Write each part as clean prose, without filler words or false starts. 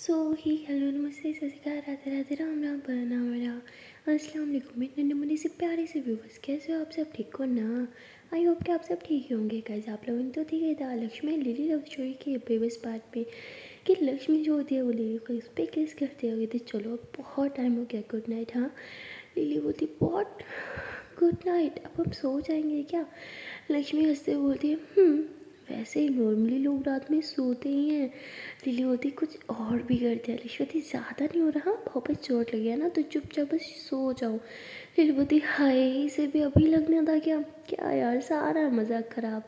सो ही hello नमस्ते सत श्री अकाल राधे राधे राम राम प्रणाम अस्सलाम वालेकुम मेरे नन्हे मुन्ने से प्यारे से व्यूवर्स। कैसे हो आप सब? ठीक हो ना? आई होप कि आप सब ठीक ही होंगे। गाइस आप लोगों ने तो ठीक है था लक्ष्मी लिली लव स्टोरी के प्रीवियस पार्ट में कि लक्ष्मी जो होती है वो लिली को इस पर किस करते हुए थी। चलो अब बहुत टाइम हो गया, गुड नाइट। हाँ, लिली बोलती बहुत गुड नाइट, अब हम सो जाएंगे क्या? लक्ष्मी हंसते हुए बोलती है वैसे ही नॉर्मली लोग रात में सोते ही हैं। लिली होती कुछ और भी करते हैं। लिली ज़्यादा नहीं हो रहा, पाँव पे चोट लगी है ना, तो चुपचाप बस सो जाओ। लिली बोलती हाय, इसे भी अभी लगना था क्या? क्या यार, सारा मज़ाक ख़राब।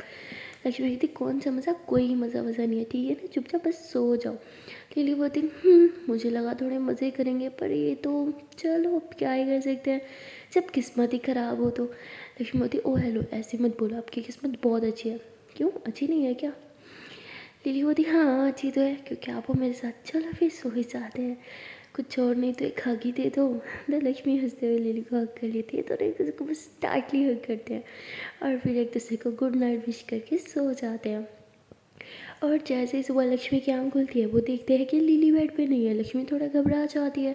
लक्ष्मी कहती कौन सा मज़ाक, कोई मज़ा वज़ा नहीं है, ठीक है ना, चुपचाप बस सो जाओ। लिली बोलती मुझे लगा थोड़े मज़े करेंगे, पर ये तो चलो अब क्या ही कर सकते हैं, जब किस्मत ही ख़राब हो तो। लक्ष्मी बोलती ओ हेलो, ऐसे मत बोलो, आपकी किस्मत बहुत अच्छी है। क्यों, अच्छी नहीं है क्या? लिली बोलती हाँ अच्छी तो है, क्योंकि आप हो मेरे साथ। चलो फिर सो ही जाते हैं, कुछ और नहीं तो एक हग ही दे दो। तो लक्ष्मी हंसते हुए लिली को हग कर लेती है, तो एक दूसरे को बस टाइटली हग करते हैं और फिर एक दूसरे को गुड नाइट विश करके सो जाते हैं। और जैसे ही सुबह लक्ष्मी की आँख खुलती है, वो देखते हैं कि लिली बेड पे नहीं है। लक्ष्मी थोड़ा घबरा जाती है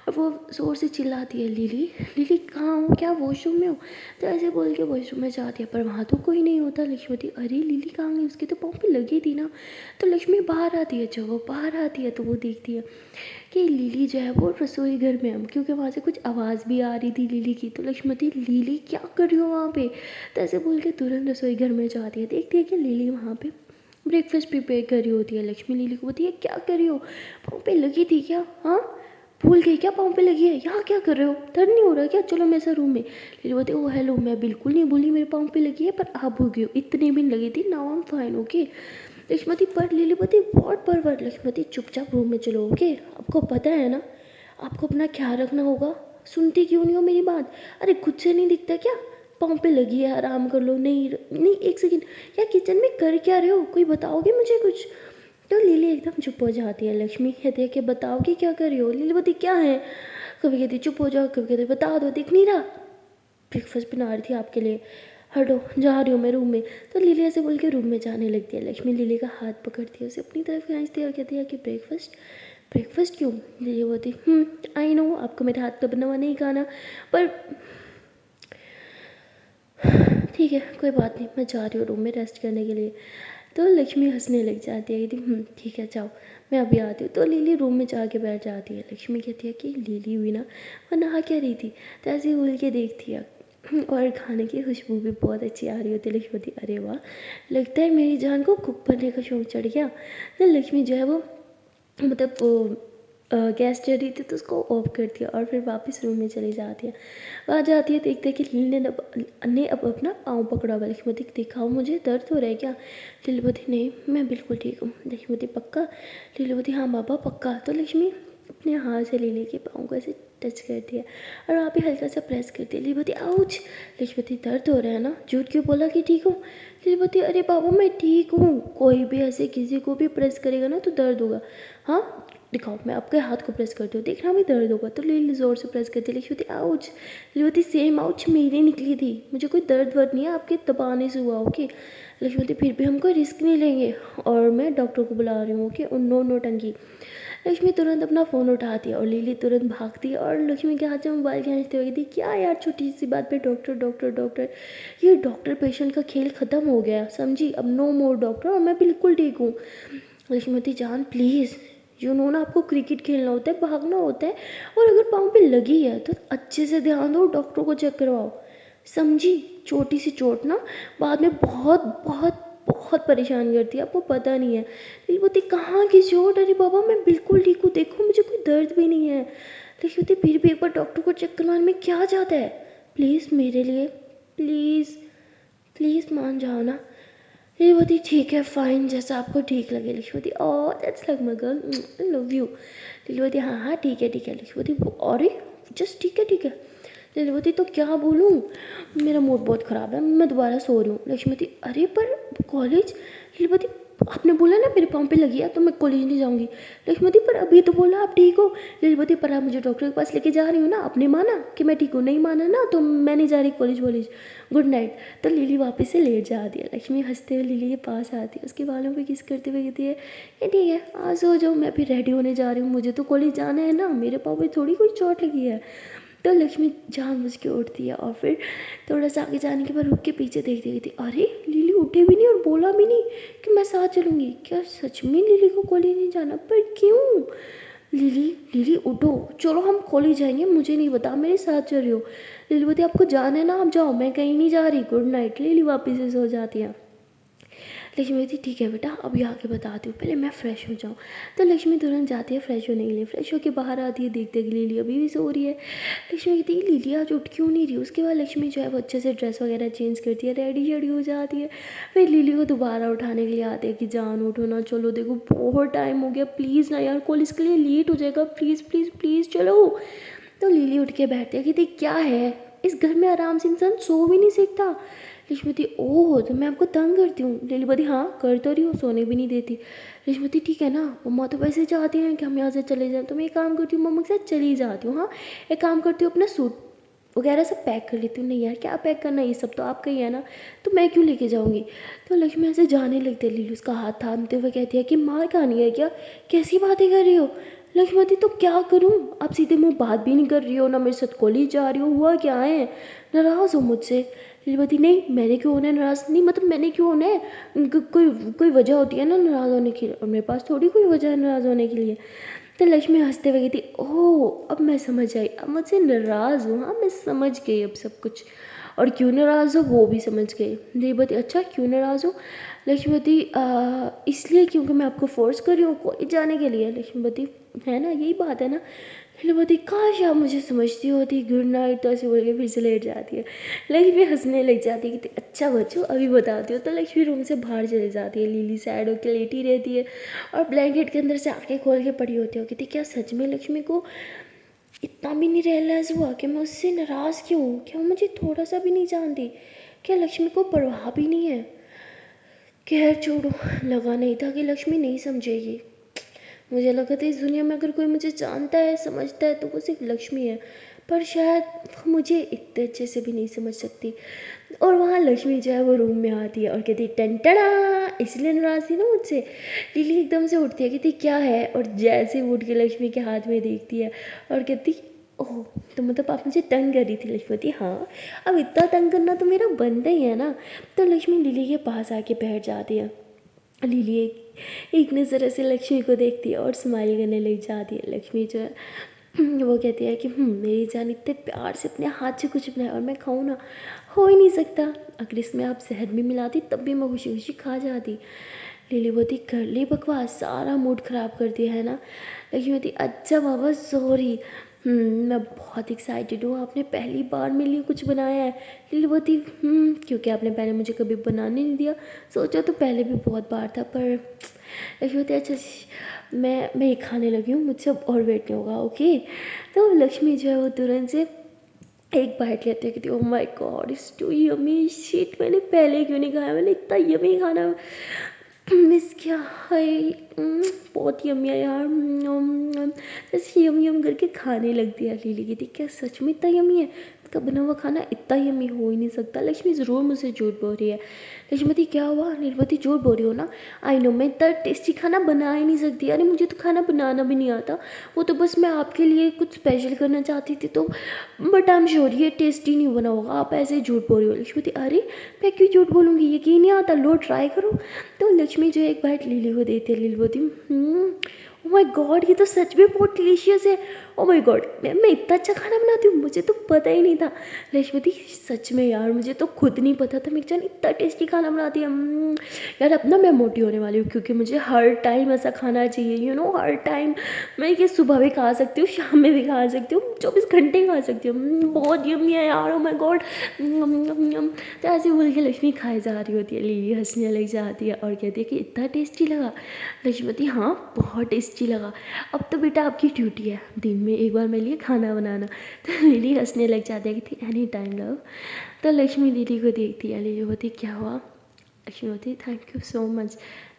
और वो ज़ोर से चिल्लाती है लिली लिली कहाँ हो, क्या वॉशरूम में हो? तो ऐसे बोल के वॉशरूम में जाती है, पर वहाँ तो कोई नहीं होता। लक्ष्मी बोलती अरे लिली कहाँ गई, उसकी तो पाँव पे लगी थी ना। तो लक्ष्मी बाहर आती है, जब वो बाहर आती है तो वो देखती है कि लिली जो है वो रसोई घर में है, क्योंकि वहाँ से कुछ आवाज़ भी आ रही थी लिली की। तो लक्ष्मी बोलती लिली क्या कर रही हो वहाँ पे? तो ऐसे बोल के तुरंत रसोई घर में जाती है, देखती है कि लिली वहाँ पे ब्रेकफास्ट प्रिपेयर कर रही होती है। लक्ष्मी लिली को बोलती है क्या कर रही हो, पाँव पे लगी थी क्या? हाँ, भूल गई क्या पाँव पे लगी है? यहाँ क्या कर रहे हो, दर्द नहीं हो रहा क्या? चलो मेरे साथ रूम में। लिली बोलती ओ हेलो, मैं बिल्कुल नहीं भूली मेरे पाँव पे लगी है, पर आप भूल गई हो, इतनी भी नहीं लगी थी, now I am fine okay. Lakshmati पर लिली बोलती बहुत परवर। लक्ष्मती चुपचाप रूम में चलो ओके, आपको पता है ना आपको अपना ख्याल रखना होगा। सुनती क्यों नहीं हो मेरी बात? अरे खुद से नहीं दिखता क्या, पाँव पे लगी है, आराम कर लो। नहीं नहीं, एक सेकेंड, या किचन में कर क्या रहे हो, कोई बताओगे मुझे कुछ? तो लिली एकदम चुप हो जाती है। लक्ष्मी कहती है कि बताओगे क्या कर रही हो? लिली बोलती क्या है, कभी कहती चुप हो जाओ, कभी कहती बता दो, दिख नहीं रहा, ब्रेकफास्ट बना रही थी आपके लिए, हटो, जा रही हूँ मैं रूम में। तो लिली ऐसे बोल के रूम में जाने लगती है। लक्ष्मी लिली का हाथ पकड़ती है, उसे अपनी तरफ खींचती है और कहती है कि ब्रेकफास्ट ब्रेकफास्ट क्यों? लिली बोलती आई नो आपको मेरे हाथ का बना हुआ नहीं खाना, पर ठीक है कोई बात नहीं, मैं जा रही हूँ रूम में रेस्ट करने के लिए। तो लक्ष्मी हंसने लग जाती है, कहती ठीक है जाओ, मैं अभी आती हूँ। तो लिली रूम में जाके बैठ जाती है। लक्ष्मी कहती है कि लिली हुई ना, वो नहा क्या रही थी? तो ऐसे ही बोल के देखती है और खाने की खुशबू भी बहुत अच्छी आ रही होती है। लक्ष्मी बोलती अरे वाह, लगता है मेरी जान को कुक बनने का शौक चढ़ गया। तो लक्ष्मी जो है वो मतलब गैस चल रही थी तो उसको ऑफ करती है और फिर वापस रूम में चली जाती है। वहाँ जाती है, देखते हैं कि लिली ने अब अपना पाँव पकड़ा हुआ। लक्ष्मी बोलती दिखाओ मुझे, दर्द हो रहा है क्या? लिली बोलती नहीं मैं बिल्कुल ठीक हूँ। लक्ष्मी बोलती पक्का? लिली बोलती हाँ बाबा पक्का। तो लक्ष्मी अपने हाथ से लिली के पाँव को ऐसे टच करती है और वहाँ पे हल्का सा प्रेस करती है। लिली बोलती आउच। लक्ष्मी बोलती दर्द हो रहा है ना, झूठ क्यों बोला कि ठीक हूँ? लिली बोलती अरे बाबा मैं ठीक हूँ, कोई भी ऐसे किसी को भी प्रेस करेगा ना तो दर्द होगा। हाँ दिखाओ, मैं आपके हाथ को प्रेस करती हूँ, देखना भी दर्द होगा। तो लिली ज़ोर से प्रेस करती है। लिखी होती आउच। लिखी होती सेम आउच मेरी निकली थी, मुझे कोई दर्द वर्द नहीं है, आपके दबाने से हुआ ओके। लिखी होती फिर भी हम कोई रिस्क नहीं लेंगे और मैं डॉक्टर को बुला रही हूँ ओके, और नो नोटंकी। लक्ष्मी तुरंत अपना फ़ोन उठाती है और लिली तुरंत भागती है और लक्ष्मी के हाथ से मोबाइल खींचते हुए कहती क्या यार, छोटी सी बात पे डॉक्टर डॉक्टर डॉक्टर, ये डॉक्टर पेशेंट का खेल ख़त्म हो गया समझी, अब नो मोर डॉक्टर, और मैं बिल्कुल ठीक हूँ। लक्ष्मीवती जान प्लीज़, यू नो ना आपको क्रिकेट खेलना होता है, भागना होता है, और अगर पाँव पे लगी है तो अच्छे से ध्यान दो, डॉक्टर को चेक करवाओ समझी। छोटी सी चोट ना बाद में बहुत बहुत बहुत परेशान करती है, आपको पता नहीं है। दिल बोती कहाँ की चोट? अरे बाबा मैं बिल्कुल ठीक हूँ, देखो मुझे कोई दर्द भी नहीं है। लेकिन होती फिर भी एक बार डॉक्टर को चेक करवाने में क्या जाता है, प्लीज़ मेरे लिए, प्लीज़ प्लीज़ मान जाओ ना। लिलीवती ठीक है फाइन, जैसा आपको ठीक लगे। Lilivati oh that's like my girl, I love you. Lilivati हाँ हाँ ठीक है ठीक है। लिलीवती अरे जस्ट ठीक है ठीक है। लिलीवती तो क्या बोलूँ, मेरा मूड बहुत ख़राब है, मैं दोबारा सो रही हूँ। लक्ष्मीवती अरे पर कॉलेज। लिलीवती आपने बोला ना मेरे पाँव पे लगी है तो मैं कॉलेज नहीं जाऊंगी। लक्ष्मती पर अभी तो बोला आप ठीक हो। लीलावती पर आप मुझे डॉक्टर के पास लेके जा रही हो ना, आपने माना कि मैं ठीक हूँ, नहीं माना ना तो मैं नहीं जा रही कॉलेज वॉलेज, गुड नाइट। तो लिली वापस से लेट जाती है। लक्ष्मी हंसते हुए लिली के पास आती है, उसके बालों पे किस करते हुए कहती है ये ठीक है आज सो जाओ, मैं भी रेडी होने जा रही हूँ, मुझे तो कॉलेज जाना है ना, मेरे पाँव पे थोड़ी कोई चोट लगी है। तो लक्ष्मी जानबूझ के उठती है और फिर थोड़ा सा आगे जाने के बाद रुक के पीछे देखती गई थी, अरे लिली उठे भी नहीं और बोला भी नहीं कि मैं साथ चलूँगी। क्या सच में लिली को कॉलेज नहीं जाना? पर क्यों? लिली लिली उठो, चलो हम कॉलेज जाएंगे, मुझे नहीं पता, मेरे साथ चल रही हो। लिली बोलती आपको जाना है ना, आप जाओ, मैं कहीं नहीं जा रही, गुड नाइट। लिली वापस से सो जाती है। लक्ष्मी कहती ठीक है बेटा अभी आके बताती हूँ, पहले मैं फ़्रेश हो जाऊँ। तो लक्ष्मी तुरंत जाती है फ्रेश होने के लिए, फ्रेश होकर बाहर आती है, देखते कि लिली अभी भी सो रही है। लक्ष्मी कहती है लिली आज उठ क्यों नहीं रही? उसके बाद लक्ष्मी जो है वो अच्छे से ड्रेस वगैरह चेंज करती है, रेडी शेडी हो जाती है। फिर लिली को दोबारा उठाने के लिए आते हैं कि जान उठो ना, चलो देखो बहुत टाइम हो गया, प्लीज़ ना यार कॉलेज के लिए लेट हो जाएगा, प्लीज़ प्लीज़ प्लीज़ चलो। तो लिली उठ के बैठती है, कहती क्या है, इस घर में आराम से इंसान सो भी नहीं सकता। लक्ष्मती ओह तो मैं आपको तंग करती हूँ। लिली बोली हाँ कर तो रही हूँ, सोने भी नहीं देती। लक्ष्मती ठीक है ना, मम्मा तो वैसे चाहती हैं कि हम यहाँ से चले जाएं, तो मैं एक काम करती हूँ मम्मा के साथ चली जाती हूँ। हाँ एक काम करती हूँ, अपना सूट वगैरह सब पैक कर लेती हूँ। नहीं यार क्या पैक करना, ये सब तो आपका ही है ना, तो मैं क्यों लेके जाऊँगी। तो लक्ष्मी ऐसे जाने लगती है, लिली उसका हाथ थामते हुए कहती है कि मार खानी है क्या, कैसी बातें कर रही हो। लक्ष्मती तो क्या करूँ, आप सीधे मुँह बात भी नहीं कर रही हो ना, मेरे साथ कॉलेज जा रही हो, हुआ क्या है, नाराज़ हो मुझसे। लीलावती नहीं मैंने क्यों होना है नाराज़, नहीं मतलब मैंने क्यों होना है, कोई कोई वजह होती है ना नाराज़ होने की, और मेरे पास थोड़ी कोई वजह है नाराज़ होने के लिए। तो लक्ष्मी हंसते हुए कहती ओह अब मैं समझ आई, अब मुझसे नाराज़ हूँ, हाँ मैं समझ गई अब सब कुछ, और क्यों नाराज़ हो वो भी समझ गई। लीलावती अच्छा क्यों नाराज़ हो। लक्ष्मीवती इसलिए क्योंकि मैं आपको फोर्स कर रही हूँ कॉलेज जाने के लिए। लक्ष्मीवती है ना यही बात है ना। लक्ष्मीवती काश आप मुझे समझती होती, गुड नाइट, तो ऐसे बोल के फिर से लेट जाती है। लक्ष्मी हंसने लग जाती है कि अच्छा बच्चों अभी बताती हो। तो लक्ष्मी रूम से बाहर चली जाती है, लिली सैड होकर लेटी रहती है और ब्लैंकेट के अंदर से आंखें खोल के पड़ी होती है। कहती क्या सच में लक्ष्मी को इतना भी नहीं रियलाइज़ हुआ कि मैं उससे नाराज़ क्यों हूँ, क्या वो मुझे थोड़ा सा भी नहीं जानती, क्या लक्ष्मी को परवाह भी नहीं है। खैर छोड़ो, लगा नहीं था कि लक्ष्मी नहीं समझेगी। मुझे लगा था इस दुनिया में अगर कोई मुझे जानता है समझता है तो वो सिर्फ लक्ष्मी है, पर शायद वो मुझे इतने अच्छे से भी नहीं समझ सकती। और वहाँ लक्ष्मी जो है वो रूम में आती है और कहती टंटड़ा, इसलिए नाराज़ थी ना मुझसे। लिली एकदम से उठती है, कहती क्या है, और जैसे वो उठ के लक्ष्मी के हाथ में देखती है और कहती ओह तो मतलब आप मुझे तंग कर रही थी। लक्ष्मी कहती हाँ अब इतना तंग करना तो मेरा बनता ही है ना। तो लक्ष्मी लिली के पास आके बैठ जाती है। लिली एक नज़र ऐसे लक्ष्मी को देखती है और स्माइल करने लग जाती है। लक्ष्मी जो है वो कहती है कि मेरी जान इतने प्यार से अपने हाथ से कुछ बनाया और मैं खाऊँ ना, हो ही नहीं सकता, अगर इसमें आप शहद भी मिलाती तब भी मैं खुशी खुशी खा जाती। लिली बोती कर ली बकवास, सारा मूड ख़राब कर दिया है ना। लक्ष्मी बोती अच्छा बाबा सॉरी, मैं बहुत एक्साइटेड हूँ, आपने पहली बार मेरे लिए कुछ बनाया है। लिली बोती क्योंकि आपने पहले मुझे कभी बनाने नहीं दिया, सोचा तो पहले भी बहुत बार था, पर लक्ष्मी बोती अच्छा मैं ये खाने लगी हूँ, मुझसे अब और वेट नहीं होगा ओके। तो लक्ष्मी जो है वो तुरंत से एक बाइट लेते हैं, कहती oh my God it's too yummy shit, मैंने पहले क्यों नहीं खाया, मैंने इतना यमी खाना मिस किया है। बहुत यमी है यार, जैसे यम यम करके खाने लगती है। लिली कहती क्या सच में इतना यमी है, इसका बना हुआ खाना इतना यमी हो ही नहीं सकता, लक्ष्मी ज़रूर मुझसे झूठ बोल रही है। लक्ष्मीवती क्या हुआ, निर्वती झूठ बोल रही हो ना, आई नो मैं इतना टेस्टी खाना बना ही नहीं सकती, अरे मुझे तो खाना बनाना भी नहीं आता, वो तो बस मैं आपके लिए कुछ स्पेशल करना चाहती थी, तो बट आई एम श्योर ये टेस्टी नहीं बना होगा, आप ऐसे ही झूठ बोल रही हो। लक्ष्मीवती अरे मैं क्यों झूठ बोलूँगी, यकीन नहीं आता, लो ट्राई करो। तो लक्ष्मी जो एक बाइट लिली को देती है। लिली बोलती ओ माय गॉड ये तो सच में बहुत डिलीशियस है, ओ माय गॉड मैं इतना अच्छा खाना बनाती हूँ, मुझे तो पता ही नहीं था। लक्ष्मीवती सच में यार मुझे तो खुद नहीं पता था मेरी जान इतना टेस्टी खाना बनाती है। यार अब ना मैं मोटी होने वाली हूँ, क्योंकि मुझे हर टाइम ऐसा खाना चाहिए, यू नो हर टाइम। मैं ये सुबह भी खा सकती हूँ, शाम में भी खा सकती हूँ, 24 घंटे खा सकती हूँ, बहुत यम्मी है यार, ओ माय गॉड। तो ऐसे बोल के लक्ष्मी खाई जा रही होती है। लिली हंसने लग जाती है और कहती है कि इतना टेस्टी लगा। लक्ष्मीवती हाँ बहुत टेस्टी लगा, अब तो बेटा आपकी ड्यूटी है दिन में एक बार मेरे लिए खाना बनाना। तो लिली हंसने लग जाती है कि एनी टाइम लव। तो लक्ष्मी लिली को देखती है, लिली बोलती क्या हुआ, लक्ष्मी बोलती thank you so much.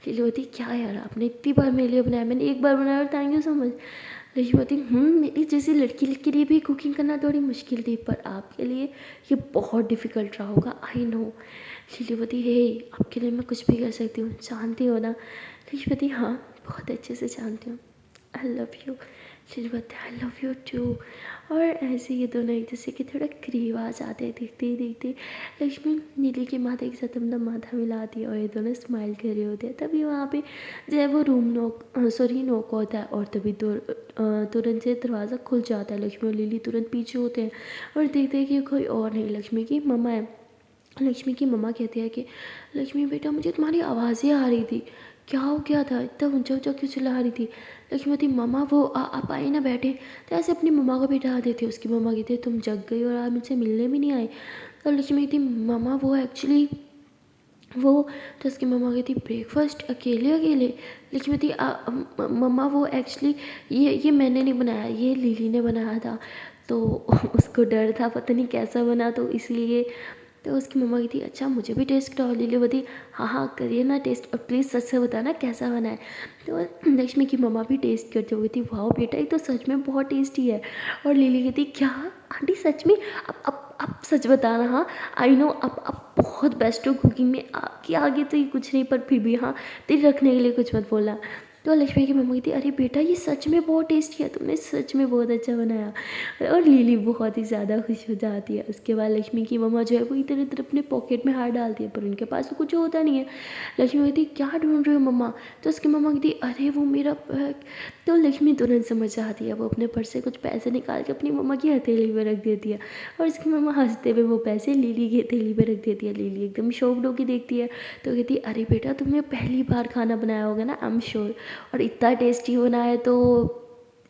Lily बोलती क्या यार आपने इतनी बार मेरे लिए बनाया, मैंने एक बार बनाया और thank you so much. Lakshmi बोलती मेरी जैसी लड़की के लिए भी कुकिंग करना थोड़ी मुश्किल थी, पर आपके लिए ये बहुत डिफ़िकल्ट रहा होगा, आई नो। लिली बोलती हे आपके लिए मैं कुछ भी कर सकती हूँ, जानती हो ना। लक्ष्मी बोलती हाँ बहुत अच्छे से जानती हूँ, आई लव यू। लिली बोलती आई लव यू टू। और ऐसे ये दोनों एक दूसरे के थोड़ा करीब आ जाते हैं। देखते ही देखते लक्ष्मी नीली के माथे के साथ अपना माथा मिलाती है और ये दोनों स्माइल कर रहे होते हैं। तभी वहाँ पे जो है वो रूम नॉक होता है और तभी तुरंत से दरवाज़ा खुल जाता है। लक्ष्मी और लिली तुरंत पीछे होते हैं और देखते हैं कि कोई और नहीं, लक्ष्मी की मम्मा है। लक्ष्मी की मम्मा कहती है कि लक्ष्मी बेटा मुझे तुम्हारी आवाज़ें आ रही थी, क्या हो गया था, इतना ऊंचा ऊंचा क्यों चिल्ला रही थी। लक्ष्मी बोलती मम्मा वो आप आए ना बैठे, तो ऐसे अपनी मम्मा को बिठा देती। उसकी मम्मा कहती है तुम जग गई और आप मुझसे मिलने भी नहीं आए। तो लक्ष्मी कहती मम्मा वो एक्चुअली वो, तो उसकी मम्मा कहती ब्रेकफास्ट अकेले अकेले। लक्ष्मी कहती मम्मा वो एक्चुअली ये मैंने नहीं बनाया, ये लिली ने बनाया था, तो उसको डर था पता नहीं कैसा बना तो इसलिए। तो उसकी मम्मा कहती अच्छा मुझे भी टेस्ट कराओ। लिली बोलती हाँ हाँ करिए ना टेस्ट, और प्लीज़ सच से बताना कैसा बना है। तो लक्ष्मी की मम्मा भी टेस्ट करती हुई थी, वाह बेटा ये तो सच में बहुत टेस्टी है। और लिली कहती क्या आंटी सच में, अब सच बताना। हाँ आई नो अब बहुत बेस्ट हो कुकिंग में, आपके आगे तो ये कुछ नहीं, पर फिर भी हाँ दिल रखने के लिए कुछ मत बोलना। तो लक्ष्मी की मम्मा कहती अरे बेटा ये सच में बहुत टेस्टी है, तुमने सच में बहुत अच्छा बनाया। और लिली बहुत ही ज़्यादा खुश हो जाती है। उसके बाद लक्ष्मी की मम्मा जो है वो इधर उधर अपने पॉकेट में हाथ डालती है, पर उनके पास तो कुछ होता नहीं है। लक्ष्मी कहती क्या ढूंढ रहे हो मम्मा। तो उसकी मम्मा कहती अरे वो मेरा बैग। तो लक्ष्मी तुरंत समझ जाती है, वो अपने पर्स से कुछ पैसे निकाल के अपनी मम्मा की हथेली में रख देती है और उसकी मम्मा हंसते हुए वो पैसे लिली की हथेली में रख देती है। लिली एकदम शॉक्ड होकर देखती है, तो कहती अरे बेटा तुमने पहली बार खाना बनाया होगा ना, आई एम श्योर, और इतना टेस्टी बना है तो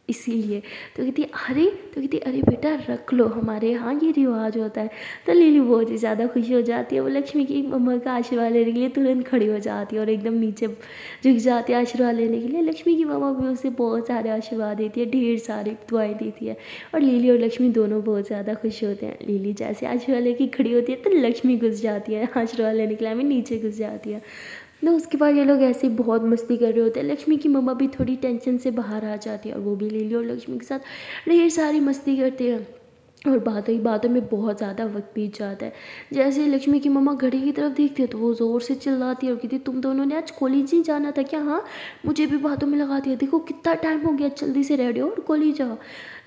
इसीलिए। तो कहती अरे, तो कहती अरे बेटा रख लो, हमारे यहाँ ये रिवाज होता है। तो लिली बहुत ही ज़्यादा खुश हो जाती है, वो लक्ष्मी की मम्मा का आशीर्वाद लेने के लिए तुरंत खड़ी हो जाती है और एकदम नीचे झुक जाती है आशीर्वाद लेने के लिए। लक्ष्मी की मम्मा भी उसे बहुत सारे आशीर्वाद देती है, ढेर सारी दुआएं देती है और लिली और लक्ष्मी दोनों बहुत ज़्यादा खुश होते हैं। लिली जैसे आशीर्वाद लेके खड़ी होती है तो लक्ष्मी घुस जाती है आशीर्वाद लेने के लिए, हमें नीचे घुस जाती है। तो उसके बाद ये लोग ऐसे ही बहुत मस्ती कर रहे होते हैं। लक्ष्मी की मम्मा भी थोड़ी टेंशन से बाहर आ जाती है और वो भी लिली और लक्ष्मी के साथ ढेर सारी मस्ती करते हैं और बातों ही बातों में बहुत ज़्यादा वक्त बीत जाता है। जैसे ही लक्ष्मी की मम्मा घड़ी की तरफ देखती है तो वो ज़ोर से चिल्लाती है और कहती तुम दोनों ने आज कॉलेज नहीं जाना था क्या। हाँ मुझे भी बातों में लगाती है, देखो कितना टाइम हो गया, जल्दी से रेडी हो और कॉलेज जाओ।